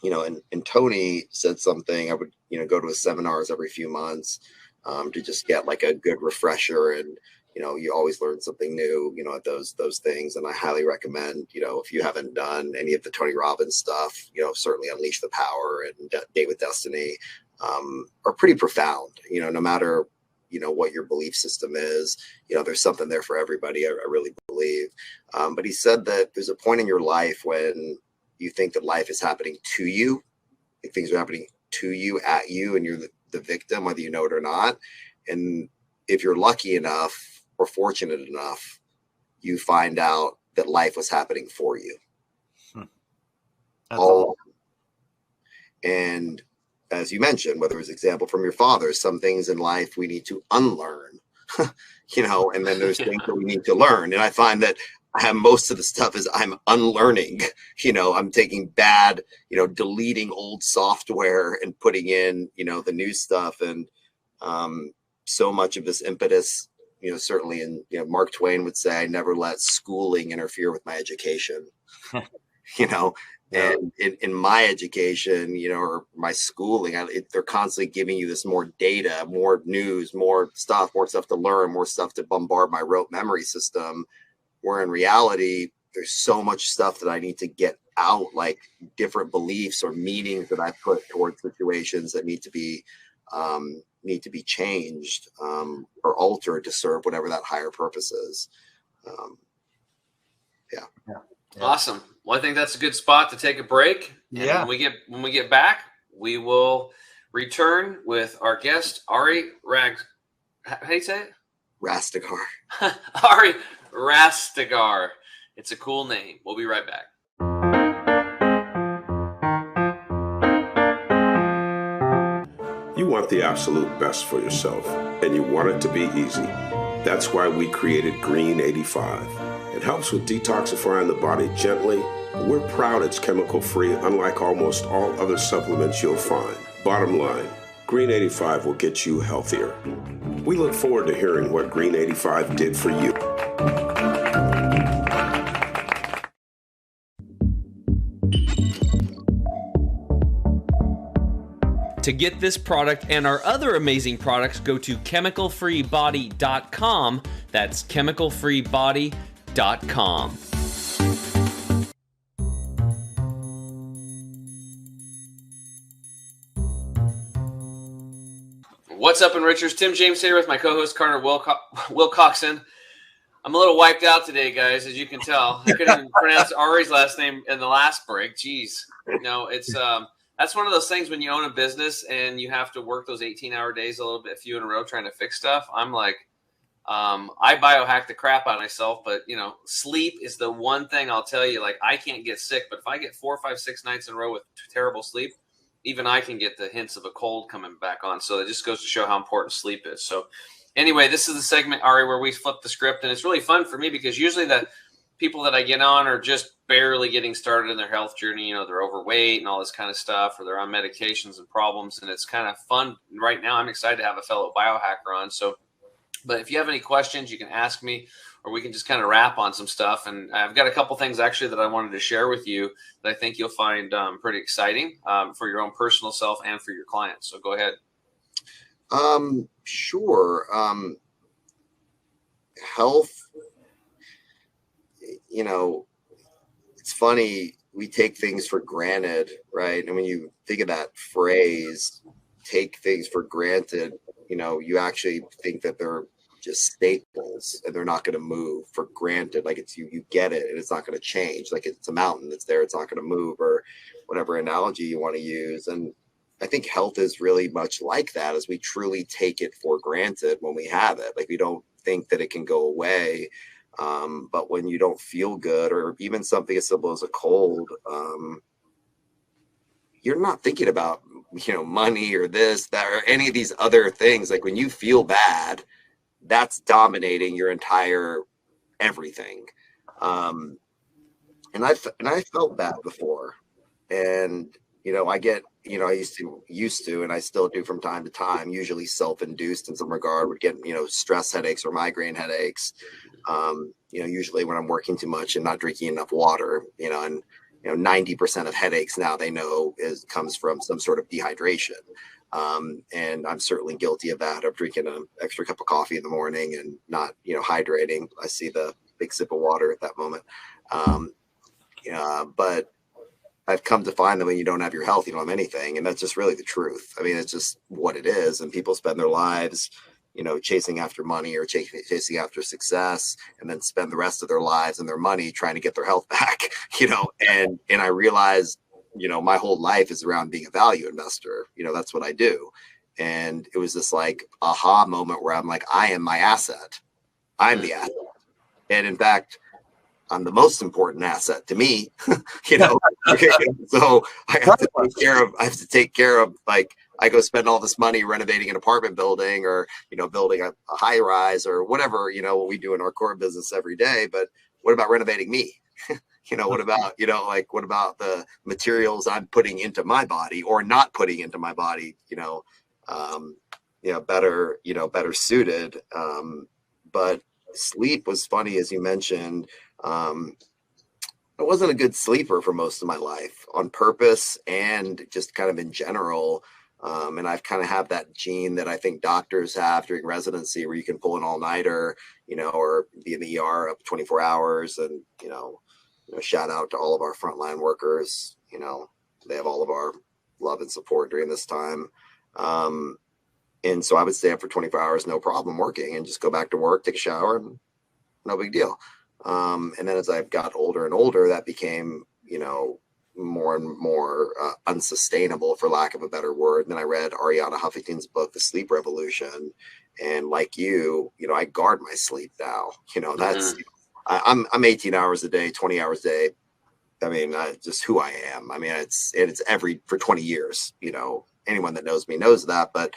and Tony said something. I would go to his seminars every few months to just get like a good refresher, and you always learn something new, at those things. And I highly recommend, if you haven't done any of the Tony Robbins stuff, certainly Unleash the Power and Date with Destiny are pretty profound, no matter, what your belief system is, there's something there for everybody. I really believe. But he said that there's a point in your life when you think that life is happening to you, like things are happening to you, at you, and you're the victim, whether you know it or not. And if you're lucky enough or fortunate enough, you find out that life was happening for you. All. And as you mentioned, whether it's example from your father, some things in life we need to unlearn, and then there's things that we need to learn. And I find that I have most of the stuff is I'm unlearning, I'm taking bad, deleting old software and putting in, the new stuff. And so much of this impetus, certainly in, Mark Twain would say, I never let schooling interfere with my education, and in my education, or my schooling, they're constantly giving you this more data, more news, more stuff to learn, more stuff to bombard my rote memory system. Where in reality, there's so much stuff that I need to get out, like different beliefs or meanings that I put towards situations that need to be need to be changed or altered to serve whatever that higher purpose is. Yeah. Awesome. Well, I think that's a good spot to take a break. And Yeah. when we get back, we will return with our guest, Ari how do you say it? Rastegar. Ari Rastegar. It's a cool name. We'll be right back. You want the absolute best for yourself, and you want it to be easy. That's why we created Green 85. It helps with detoxifying the body gently. We're proud it's chemical-free, unlike almost all other supplements you'll find. Bottom line, Green 85 will get you healthier. We look forward to hearing what Green 85 did for you. To get this product and our other amazing products, go to chemicalfreebody.com. That's chemicalfreebody.com. What's up, Enrichers? Tim James here with my co-host, Carter Wilcoxon. I'm a little wiped out today, guys, as you can tell. I couldn't even pronounce Ari's last name in the last break. Jeez. It's that's one of those things when you own a business and you have to work those 18-hour days a few in a row trying to fix stuff. I'm like, I biohack the crap out of myself, but, sleep is the one thing I'll tell you, like, I can't get sick, but if I get 4, 5, 6 nights in a row with terrible sleep, even I can get the hints of a cold coming back on. So it just goes to show how important sleep is. So anyway, this is the segment, Ari, where we flip the script, and it's really fun for me because usually the people that I get on are just barely getting started in their health journey. They're overweight and all this kind of stuff, or they're on medications and problems. And it's kind of fun right now. I'm excited to have a fellow biohacker on. So, but if you have any questions, you can ask me, or we can just kind of wrap on some stuff. And I've got a couple things actually that I wanted to share with you that I think you'll find pretty exciting for your own personal self and for your clients. So go ahead. Sure. Health, it's funny, we take things for granted, right? And when you think of that phrase, take things for granted, you actually think that they're just staples and they're not going to move for granted. Like it's you get it and it's not going to change. Like it's a mountain that's there, it's not going to move, or whatever analogy you want to use. And I think health is really much like that, as we truly take it for granted when we have it. Like we don't think that it can go away. But when you don't feel good, or even something as simple as a cold, you're not thinking about, money or this, that, or any of these other things. Like when you feel bad, that's dominating your entire everything. And I felt bad before, and, I get, I used to, and I still do from time to time, usually self-induced in some regard, would get, stress headaches or migraine headaches. Usually when I'm working too much and not drinking enough water, and 90% of headaches now they know comes from some sort of dehydration. And I'm certainly guilty of that, of drinking an extra cup of coffee in the morning and not, hydrating. I see the big sip of water at that moment. But I've come to find that when you don't have your health, you don't have anything. And that's just really the truth. I mean, it's just what it is. And people spend their lives, chasing after money or chasing after success, and then spend the rest of their lives and their money trying to get their health back, and I realized, my whole life is around being a value investor. That's what I do. And it was this like aha moment where I'm like, I am my asset. I'm the asset. And in fact, I'm the most important asset to me, so I have to take care of, like, I go spend all this money renovating an apartment building, or, building a high rise, or whatever, what we do in our core business every day. But what about renovating me? What about, what about the materials I'm putting into my body or not putting into my body, better suited. But sleep was funny, as you mentioned. I wasn't a good sleeper for most of my life, on purpose and just kind of in general. And I've kind of have that gene that I think doctors have during residency, where you can pull an all-nighter, or be in the ER up 24 hours. And, shout out to all of our frontline workers. They have all of our love and support during this time. And so I would stay up for 24 hours, no problem working, and just go back to work, take a shower, and no big deal. And then as I got older and older, that became, more and more unsustainable, for lack of a better word. And then I read Arianna Huffington's book, The Sleep Revolution. And like you, I guard my sleep now. That's, I'm 18 hours a day, 20 hours a day. I mean, just who I am. I mean, it's for 20 years, anyone that knows me knows that. But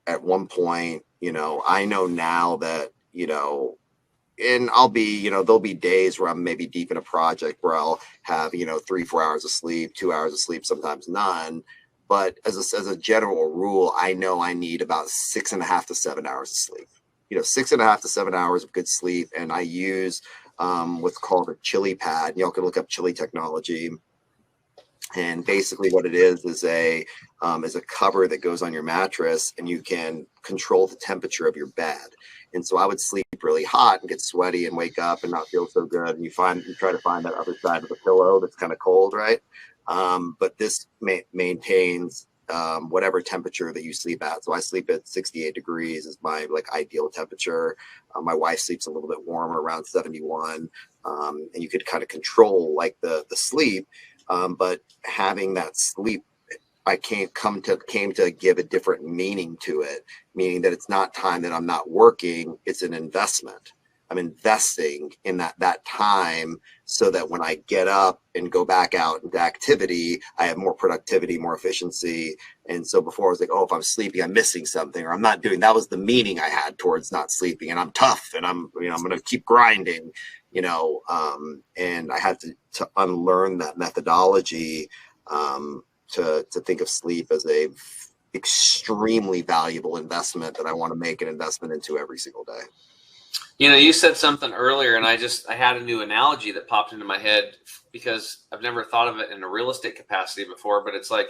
at one point, I know now that, and I'll be, there'll be days where I'm maybe deep in a project where I'll have, 3-4 hours of sleep, 2 hours of sleep, sometimes none. But as a general rule, I know I need about 6.5 to 7 hours of sleep, 6.5 to 7 hours of good sleep. And I use what's called a chili pad. Y'all can look up chili technology. And basically what it is a cover that goes on your mattress, and you can control the temperature of your bed. And so I would sleep really hot and get sweaty and wake up and not feel so good. And you try to find that other side of the pillow that's kind of cold, right? But this maintains whatever temperature that you sleep at. So I sleep at 68 degrees is my ideal temperature. My wife sleeps a little bit warmer, around 71. And you could kind of control the sleep. But having that sleep, I came to give a different meaning to it, meaning that it's not time that I'm not working. It's an investment. I'm investing in that time so that when I get up and go back out into activity, I have more productivity, more efficiency. And so before I was like, oh, if I'm sleeping, I'm missing something, or I'm not doing, that was the meaning I had towards not sleeping. And I'm tough, and I'm going to keep grinding, and I had to unlearn that methodology, to think of sleep as a extremely valuable investment that I want to make an investment into every single day. You said something earlier, and I had a new analogy that popped into my head, because I've never thought of it in a real estate capacity before. But it's like,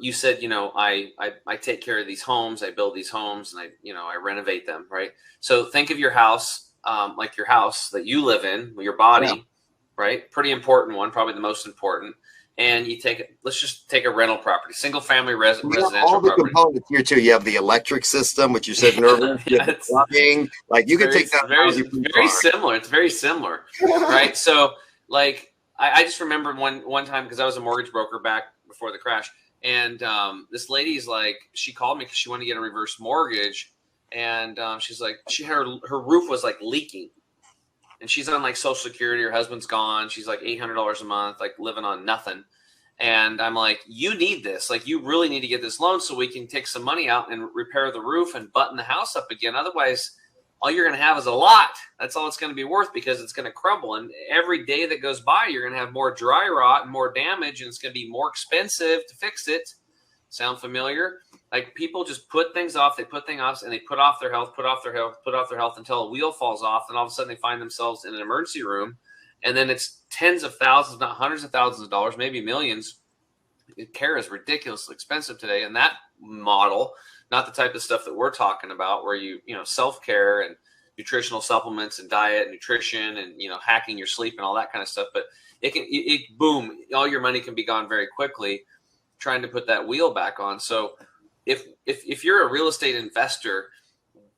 you said, I take care of these homes, I build these homes, and I renovate them, right? So think of your house, like your house that you live in, your body, right? Pretty important one, probably the most important. And let's just take a rental property, single family residential all the property. Components here too. You have the electric system, which you said earlier. You have the plumbing. You can take that. Very similar. It's very similar, right? So I just remember one time, because I was a mortgage broker back before the crash, and this lady's she called me because she wanted to get a reverse mortgage, and she's like, her roof was leaking. And she's on Social Security. Her husband's gone. She's $800 a month, living on nothing. And I'm like, you need this. You really need to get this loan so we can take some money out and repair the roof and button the house up again. Otherwise, all you're going to have is a lot. That's all it's going to be worth, because it's going to crumble. And every day that goes by, you're going to have more dry rot and more damage, and it's going to be more expensive to fix it. Sound familiar? People just put things off. They put things off, and they put off their health until a wheel falls off. And all of a sudden they find themselves in an emergency room. And then it's tens of thousands, not hundreds of thousands of dollars, maybe millions. Care is ridiculously expensive today. And that model, not the type of stuff that we're talking about, where self-care and nutritional supplements and diet, nutrition, and, hacking your sleep and all that kind of stuff. But boom, all your money can be gone very quickly trying to put that wheel back on. So if you're a real estate investor,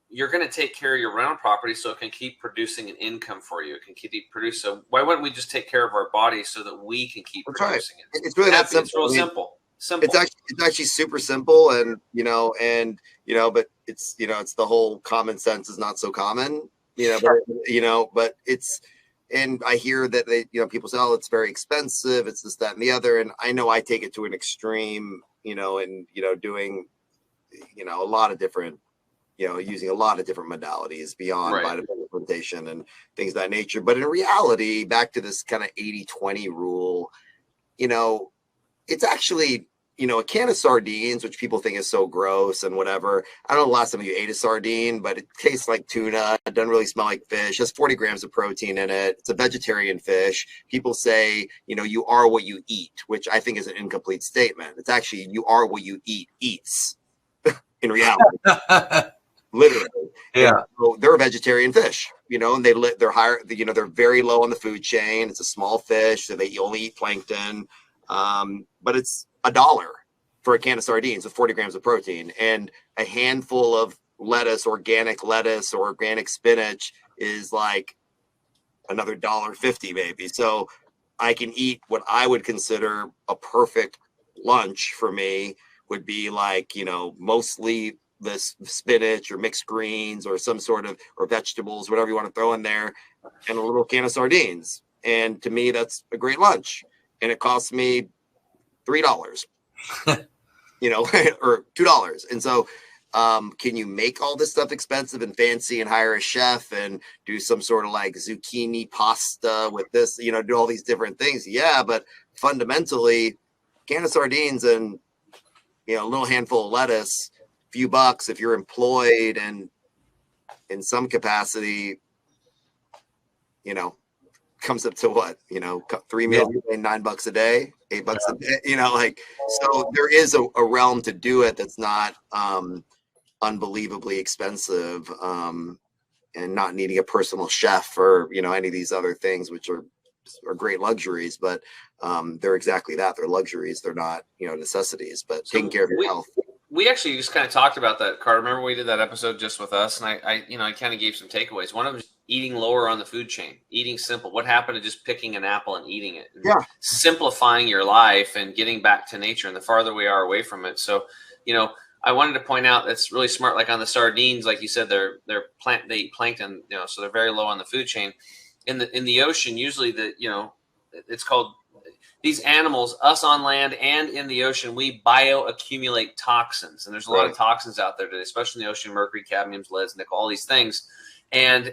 you're going to take care of your rental property so it can keep producing an income for you. It can keep producing. So why wouldn't we just take care of our body so that we can keep producing it? It's really that simple. It's real simple. It's actually super simple, and but it's it's the whole common sense is not so common, but it's. And I hear that people say, oh, it's very expensive. It's this, that, and the other. And I know I take it to an extreme, and, doing, a lot of different, using a lot of different modalities beyond vitamin supplementation and things of that nature. But in reality, back to this kind of 80-20 rule, it's actually, a can of sardines, which people think is so gross and whatever. I don't know the last time you ate a sardine, but it tastes like tuna. It doesn't really smell like fish. It has 40 grams of protein in it. It's a vegetarian fish. People say, you are what you eat, which I think is an incomplete statement. It's actually, you are what you eats in reality. Literally. Yeah. So they're a vegetarian fish, and they're higher, they're very low on the food chain. It's a small fish, so they only eat plankton. But it's $1 for a can of sardines with 40 grams of protein, and a handful of lettuce, organic lettuce or organic spinach is like another $1.50 maybe. So I can eat what I would consider a perfect lunch for me would be like, you know, mostly this spinach or mixed greens or some sort of, or vegetables, whatever you want to throw in there, and a little can of sardines. And to me, that's a great lunch. And it costs me $3, you know, or $2. And so, can you make all this stuff expensive and fancy and hire a chef and do some sort of like zucchini pasta with this, you know, do all these different things? Yeah. But fundamentally, can of sardines and, you know, a little handful of lettuce, few bucks if you're employed and in some capacity, you know, comes up to what, you know, 3 meals, $9 a day, $8 a day, you know, like, so there is a realm to do it that's not unbelievably expensive, and not needing a personal chef or, you know, any of these other things, which are great luxuries, but they're exactly that. They're luxuries. They're not, you know, necessities, but taking care of your health. We actually just kind of talked about that, Carter. Remember we did that episode just with us, and I kind of gave some takeaways. One of them is eating lower on the food chain, eating simple. What happened to just picking an apple and eating it? And simplifying your life and getting back to nature. And the farther we are away from it. So, you know, I wanted to point out that's really smart. Like on the sardines, like you said, they eat plankton, you know, so they're very low on the food chain. In the ocean, usually it's called, these animals, us on land and in the ocean, we bioaccumulate toxins. And there's a lot of toxins out there today, especially in the ocean: mercury, cadmiums, leads, nickel, all these things. And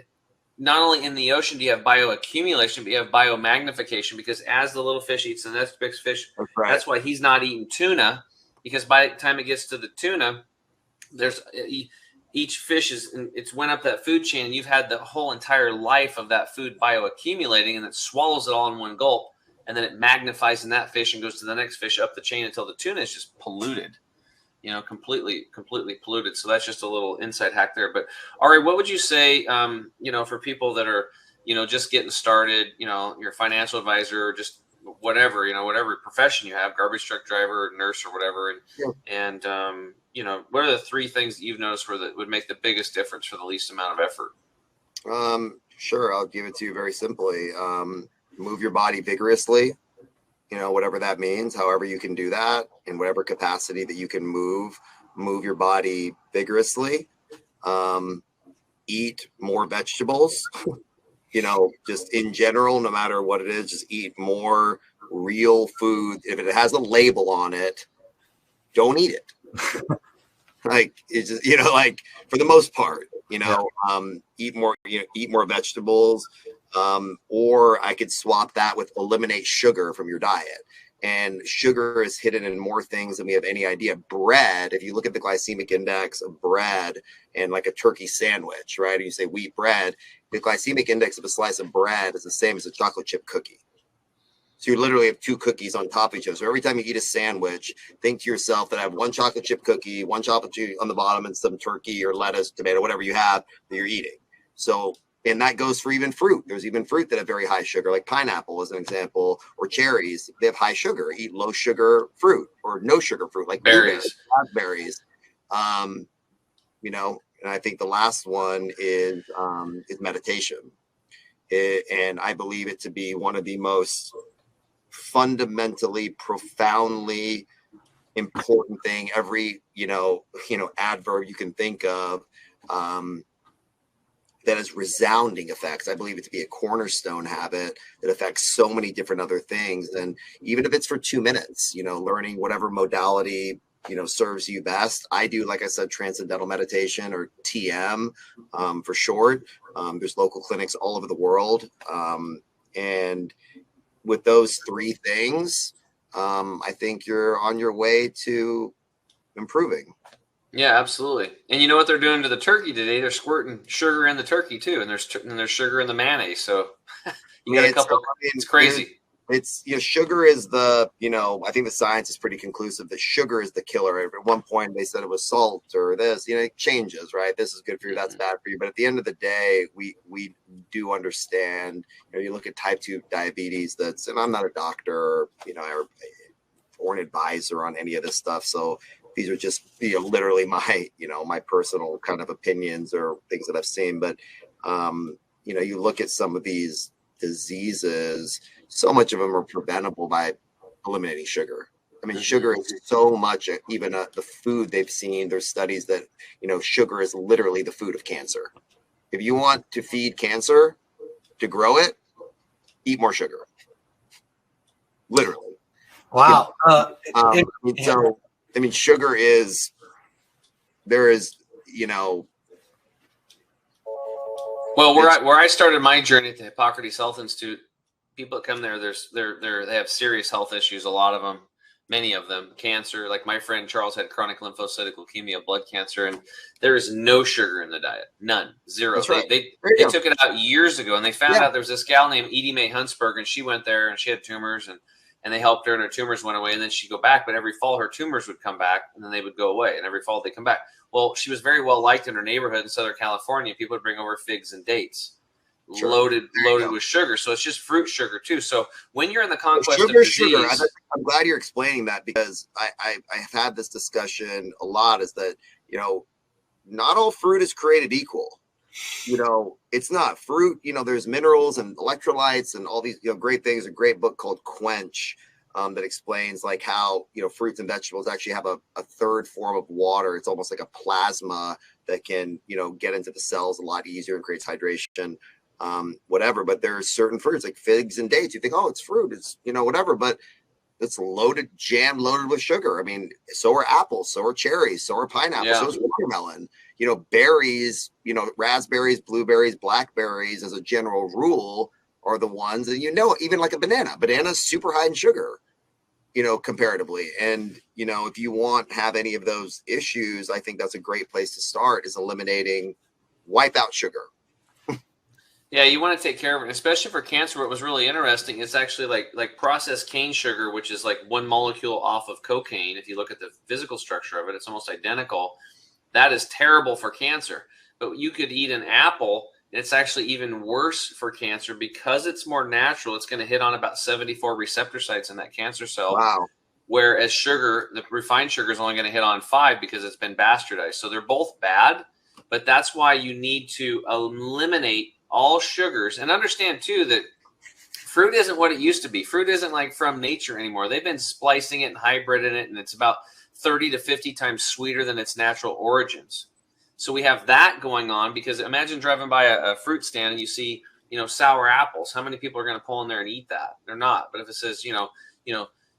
not only in the ocean do you have bioaccumulation, but you have biomagnification, because as the little fish eats the next big fish, that's why he's not eating tuna, because by the time it gets to the tuna, there's each fish it's went up that food chain. You've had the whole entire life of that food bioaccumulating, and it swallows it all in one gulp. And then it magnifies in that fish and goes to the next fish up the chain until the tuna is just polluted, you know, completely polluted. So that's just a little inside hack there. But Ari, what would you say, you know, for people that are, you know, just getting started, you know, your financial advisor, or just whatever, you know, whatever profession you have, garbage truck driver, nurse, or whatever. And you know, what are the 3 things that you've noticed that would make the biggest difference for the least amount of effort? Sure. I'll give it to you very simply. Move your body vigorously, you know, whatever that means, however you can do that in whatever capacity that you can move your body vigorously. Eat more vegetables, you know, just in general, no matter what it is, just eat more real food. If it has a label on it, don't eat it. Like, it's just, you know, like for the most part, you know, eat more vegetables. Or I could swap that with eliminate sugar from your diet. And sugar is hidden in more things than we have any idea. Bread, if you look at the glycemic index of bread and like a turkey sandwich, right? And you say wheat bread, the glycemic index of a slice of bread is the same as a chocolate chip cookie. So you literally have 2 cookies on top of each other. So every time you eat a sandwich, think to yourself that I have 1 chocolate chip cookie, 1 chocolate chip on the bottom, and some turkey or lettuce, tomato, whatever you have that you're eating. So, and that goes for even fruit. There's even fruit that have very high sugar, like pineapple as an example, or cherries. They have high sugar. Eat low sugar fruit or no sugar fruit, like berries, raspberries. You know, and I think the last one is meditation. And I believe it to be one of the most fundamentally, profoundly important thing. Every, you know, adverb you can think of, that has resounding effects. I believe it to be a cornerstone habit that affects so many different other things. And even if it's for 2 minutes, you know, learning whatever modality, you know, serves you best. I do, like I said, transcendental meditation, or TM for short. There's local clinics all over the world. And with those 3 things, I think you're on your way to improving. Yeah, absolutely. And you know what they're doing to the turkey today? They're squirting sugar in the turkey too, and there's sugar in the mayonnaise. So you got a couple. It's crazy. It's, you know, sugar is the, you know, I think the science is pretty conclusive that sugar is the killer. At one point they said it was salt or this, you know, it changes, right? This is good for you, that's bad for you. But at the end of the day, we do understand, you know, you look at type 2 diabetes, and I'm not a doctor, or, you know, or an advisor on any of this stuff. So these are just, literally my, my personal kind of opinions or things that I've seen. But, you look at some of these diseases, so much of them are preventable by eliminating sugar. I mean, sugar is so much, even the food they've seen, there's studies that, sugar is literally the food of cancer. If you want to feed cancer, to grow it, eat more sugar. Literally. Wow. So, I mean, sugar is, there is, Well, where I started my journey at the Hippocrates Health Institute, people that come there, they have serious health issues. A lot of them, many of them, cancer. Like my friend Charles had chronic lymphocytic leukemia, blood cancer, and there is no sugar in the diet, none, zero. That's right. They took it out years ago, and they found out there was this gal named Edie Mae Huntsberg, and she went there and she had tumors, and they helped her, and her tumors went away, and then she'd go back. But every fall, her tumors would come back, and then they would go away, and every fall they come back. Well, she was very well liked in her neighborhood in Southern California. People would bring over figs and dates, loaded with sugar. So it's just fruit sugar too. So when you're in the conquest of disease, I'm glad you're explaining that, because I have had this discussion a lot. Is that not all fruit is created equal. It's not fruit. There's minerals and electrolytes and all these great things. A great book called Quench that explains like how fruits and vegetables actually have a third form of water. It's almost like a plasma that can get into the cells a lot easier and creates hydration. Whatever, but there are certain fruits like figs and dates. You think, oh, it's fruit, it's whatever, but it's loaded with sugar. I mean, so are apples, so are cherries, so are pineapples, so is watermelon. Berries, raspberries, blueberries, blackberries, as a general rule, are the ones that even like a banana. Banana's super high in sugar, comparatively. And if you have any of those issues, I think that's a great place to start, is wipe out sugar. Yeah, you want to take care of it, especially for cancer. What was really interesting, it's actually like processed cane sugar, which is like one molecule off of cocaine. If you look at the physical structure of it, it's almost identical. That is terrible for cancer. But you could eat an apple, and it's actually even worse for cancer because it's more natural. It's going to hit on about 74 receptor sites in that cancer cell. Wow. Whereas sugar, the refined sugar, is only going to hit on 5 because it's been bastardized. So they're both bad, but that's why you need to eliminate all sugars, and understand too that fruit isn't what it used to be. Fruit isn't like from nature anymore. They've been splicing it and hybriding it, and it's about 30 to 50 times sweeter than its natural origins. So we have that going on, because imagine driving by a fruit stand and you see, sour apples. How many people are going to pull in there and eat that? They're not. But if it says,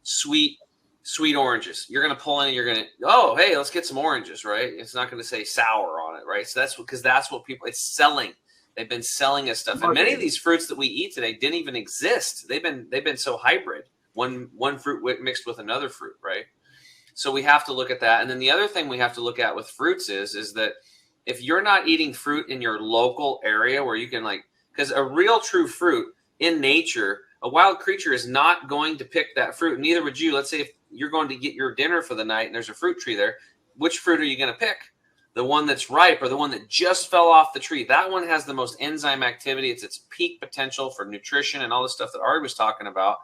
sweet oranges, you're going to pull in and you're going to, oh, hey, let's get some oranges, right? It's not going to say sour on it, right? So that's what people, it's selling. They've been selling us stuff, and many of these fruits that we eat today didn't even exist. They've been so hybrid, one fruit mixed with another fruit, right? So we have to look at that. And then the other thing we have to look at with fruits is that if you're not eating fruit in your local area where you can because a real true fruit in nature, a wild creature is not going to pick that fruit. Neither would you. Let's say if you're going to get your dinner for the night and there's a fruit tree there, which fruit are you going to pick? The one that's ripe or the one that just fell off the tree? That one has the most enzyme activity. It's its peak potential for nutrition and all the stuff that Ari was talking about.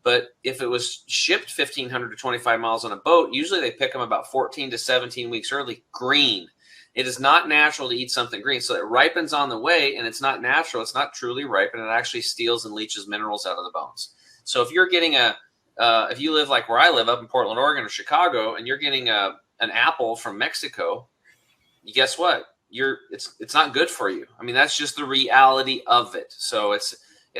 But if it was shipped 1,500 to 25 miles on a boat, usually they pick them about 14 to 17 weeks early, green. It is not natural to eat something green. So it ripens on the way, and it's not natural. It's not truly ripe, and it actually steals and leaches minerals out of the bones. So if you're getting if you live like where I live up in Portland, Oregon or Chicago, and you're getting an apple from Mexico, guess what? It's not good for you. I mean, that's just the reality of it. So I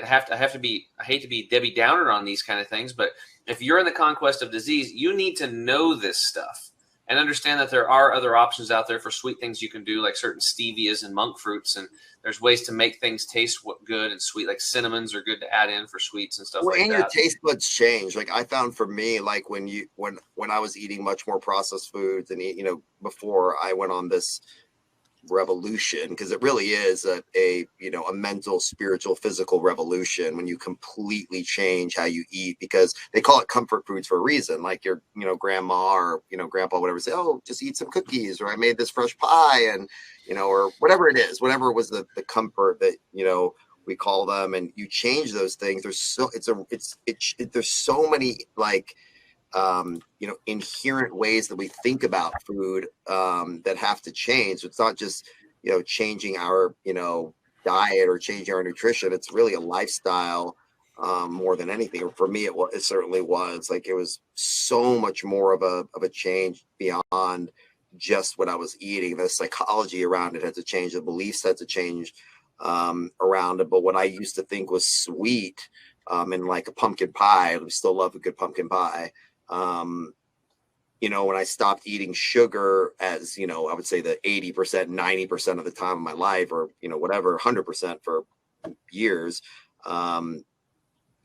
have to be, I hate to be Debbie Downer on these kind of things, but if you're in the conquest of disease, you need to know this stuff and understand that there are other options out there for sweet things you can do, like certain stevias and monk fruits. And there's ways to make things taste good and sweet, like cinnamons are good to add in for sweets and stuff like that. And your taste buds change. Like I found for me, like when I was eating much more processed foods and before I went on this revolution, because it really is a mental, spiritual, physical revolution when you completely change how you eat, because they call it comfort foods for a reason. Like your grandma or grandpa, whatever, say, oh, just eat some cookies, or I made this fresh pie, and or whatever it is, whatever was the comfort that we call them, and you change those things. There's so many inherent ways that we think about food that have to change. It's not just, changing our, diet or changing our nutrition. It's really a lifestyle more than anything. For me, it certainly was. Like, it was so much more of a change beyond just what I was eating. The psychology around it had to change. The beliefs had to change around it. But what I used to think was sweet, and like a pumpkin pie, we still love a good pumpkin pie. When I stopped eating sugar, as I would say the 80%, 90% of the time of my life, or whatever, 100% for years,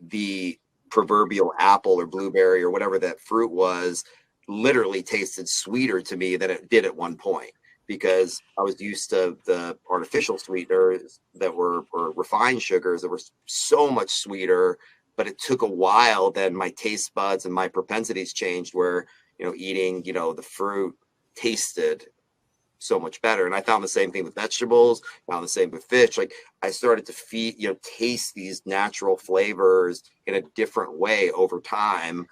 the proverbial apple or blueberry or whatever that fruit was literally tasted sweeter to me than it did at one point, because I was used to the artificial sweeteners that were refined sugars that were so much sweeter. But it took a while, then my taste buds and my propensities changed, where eating the fruit tasted so much better. And I found the same thing with vegetables, found the same with fish. Like, I started to taste these natural flavors in a different way over time,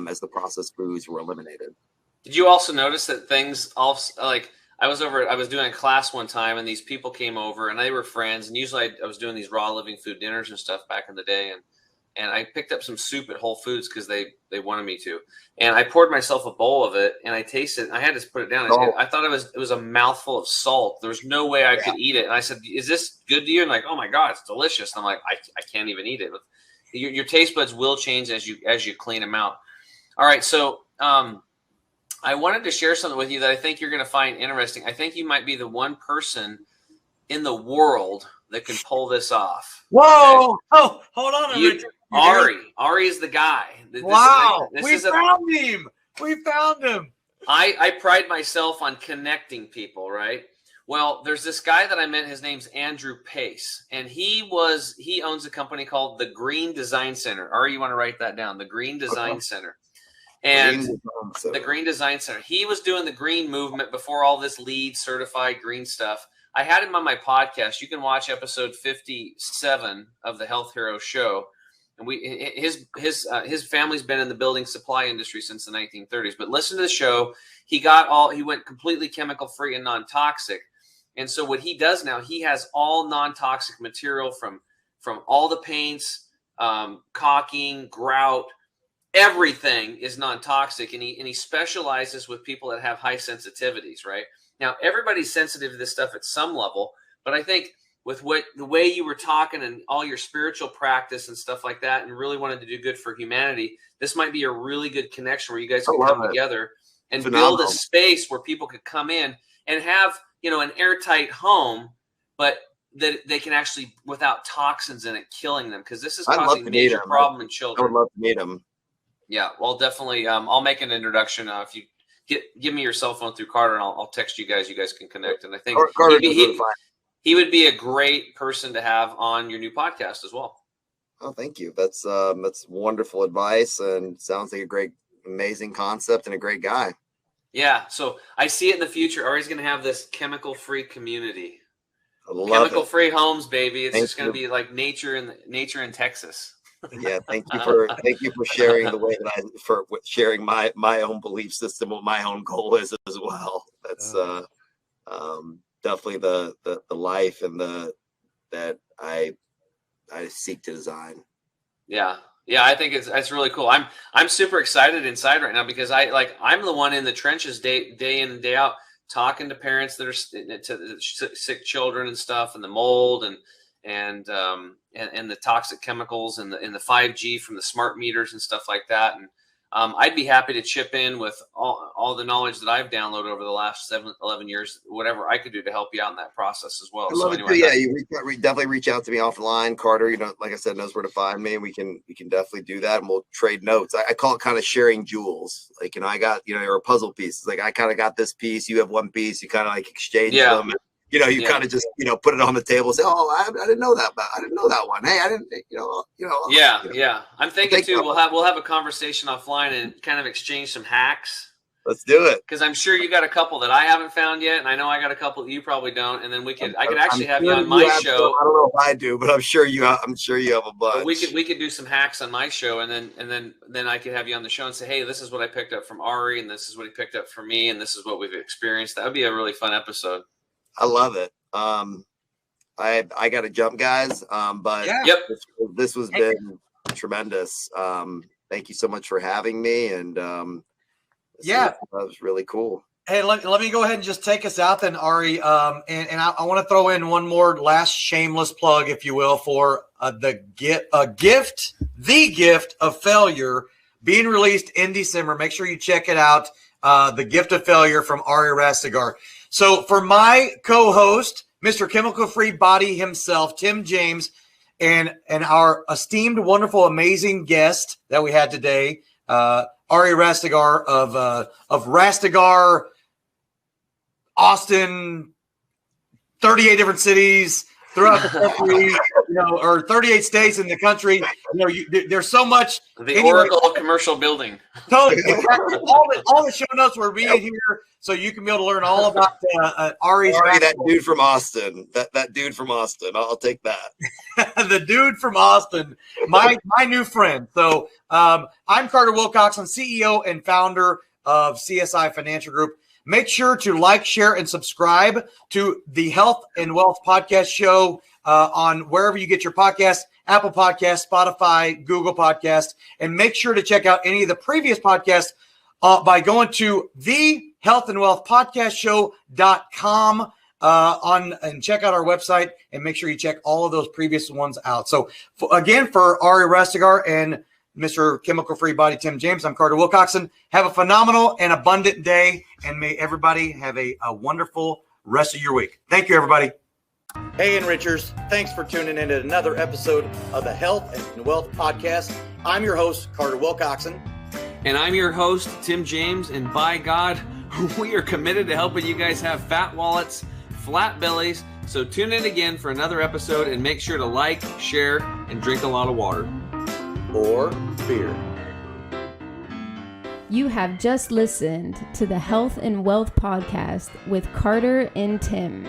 as the processed foods were eliminated. Did you also notice that things also, like, I was doing a class one time, and these people came over, and they were friends. And usually I was doing these raw living food dinners and stuff back in the day. And I picked up some soup at Whole Foods because they wanted me to. And I poured myself a bowl of it, and I tasted it. And I had to put it down. I thought it was a mouthful of salt. There was no way I could eat it. And I said, "Is this good to you?" And like, "Oh my God, it's delicious." And I'm like, I can't even eat it. Your taste buds will change as you clean them out. All right. So I wanted to share something with you that I think you're going to find interesting. I think you might be the one person in the world that can pull this off. Whoa! Okay? Oh, hold on a minute. Ari is the guy. Wow! We found him. We found him. I pride myself on connecting people, right? Well, there's this guy that I met. His name's Andrew Pace, and he owns a company called the Green Design Center. Ari, you want to write that down? The Green Design Center. And the Green Design Center. He was doing the green movement before all this LEED certified green stuff. I had him on my podcast. You can watch episode 57 of the Health Hero Show. And his family's been in the building supply industry since the 1930s. But listen to the show. He went completely chemical free and non-toxic. And so what he does now, he has all non-toxic material from all the paints, caulking, grout. Everything is non-toxic, and he specializes with people that have high sensitivities, right? Now, everybody's sensitive to this stuff at some level, but I think with the way you were talking and all your spiritual practice and stuff like that, and really wanted to do good for humanity, this might be a really good connection where you guys can come together and build a space where people could come in and have, an airtight home, but that they can actually, without toxins in it, killing them, because this is causing a major problem in children. I would love to meet him. Yeah, well, definitely. I'll make an introduction. If you give me your cell phone through Carter, and I'll text you guys. You guys can connect. And I think he would be a great person to have on your new podcast as well. Oh, thank you. That's wonderful advice, and sounds like a great, amazing concept and a great guy. Yeah. So I see it in the future. Ari's going to have this chemical-free community. I love chemical-free homes, baby. It's just going to be like nature in Texas. Yeah, thank you for sharing the way that sharing my own belief system, what my own goal is as well. That's definitely the life and that I seek to design. Yeah, I think it's really cool. I'm super excited inside right now because I'm the one in the trenches day in and day out, talking to parents that are to sick children and stuff, and the mold and the toxic chemicals and the 5G from the smart meters and stuff like that. And I'd be happy to chip in with all the knowledge that I've downloaded over the last 11 years, whatever I could do to help you out in that process as well. I love it too. Yeah, you definitely reach out to me offline. Carter, like I said, knows where to find me. We can definitely do that, and we'll trade notes. I call it kind of sharing jewels. Like, I got, or puzzle pieces. Like, I kind of got this piece, you have one piece, you kind of like exchange them. Kind of just, put it on the table and say, "Oh, I didn't know that, but I didn't know that one. Hey, I didn't, Yeah. I'm thinking too. We'll have a conversation offline and kind of exchange some hacks. Let's do it. Because I'm sure you got a couple that I haven't found yet, and I know I got a couple that you probably don't. And then I could actually have you on my show. I don't know if I do, but I'm sure you have a bunch. But we could do some hacks on my show, and then I could have you on the show and say, hey, this is what I picked up from Ari, and this is what he picked up from me, and this is what we've experienced. That would be a really fun episode. I love it. I got to jump, guys. But Yep. This has been tremendous. Thank you so much for having me, and that was really cool. Hey, let me go ahead and just take us out then, Ari. And I want to throw in one more last shameless plug, if you will, for the gift of failure being released in December. Make sure you check it out. The Gift of Failure from Ari Rastegar. So for my co-host, Mr. Chemical Free Body himself, Tim James, and our esteemed, wonderful, amazing guest that we had today, Ari Rastegar of Rastegar, Austin, 38 different cities throughout the country, or 38 states in the country. There's so much. Oracle Commercial Building. Totally. All the show notes will be in here, so you can be able to learn all about Ari's. Ari, that dude from Austin. That dude from Austin. I'll take that. The dude from Austin, my new friend. So I'm Carter Wilcoxon, CEO and founder of CSI Financial Group. Make sure to like, share, and subscribe to the Health and Wealth Podcast Show on wherever you get your podcasts, Apple Podcasts, Spotify, Google Podcasts, and make sure to check out any of the previous podcasts by going to the Health and Wealth Podcast Show.com and check out our website, and make sure you check all of those previous ones out. So again, for Ari Rastegar and Mr. Chemical Free Body Tim James, I'm Carter Wilcoxon. Have a phenomenal and abundant day, and may everybody have a wonderful rest of your week. Thank you, everybody. Hey, Enrichers. Thanks for tuning in to another episode of the Health and Wealth Podcast. I'm your host, Carter Wilcoxon. And I'm your host, Tim James. And by God, we are committed to helping you guys have fat wallets, flat bellies. So tune in again for another episode, and make sure to like, share, and drink a lot of water. Or beer. You have just listened to the Health and Wealth Podcast with Carter and Tim.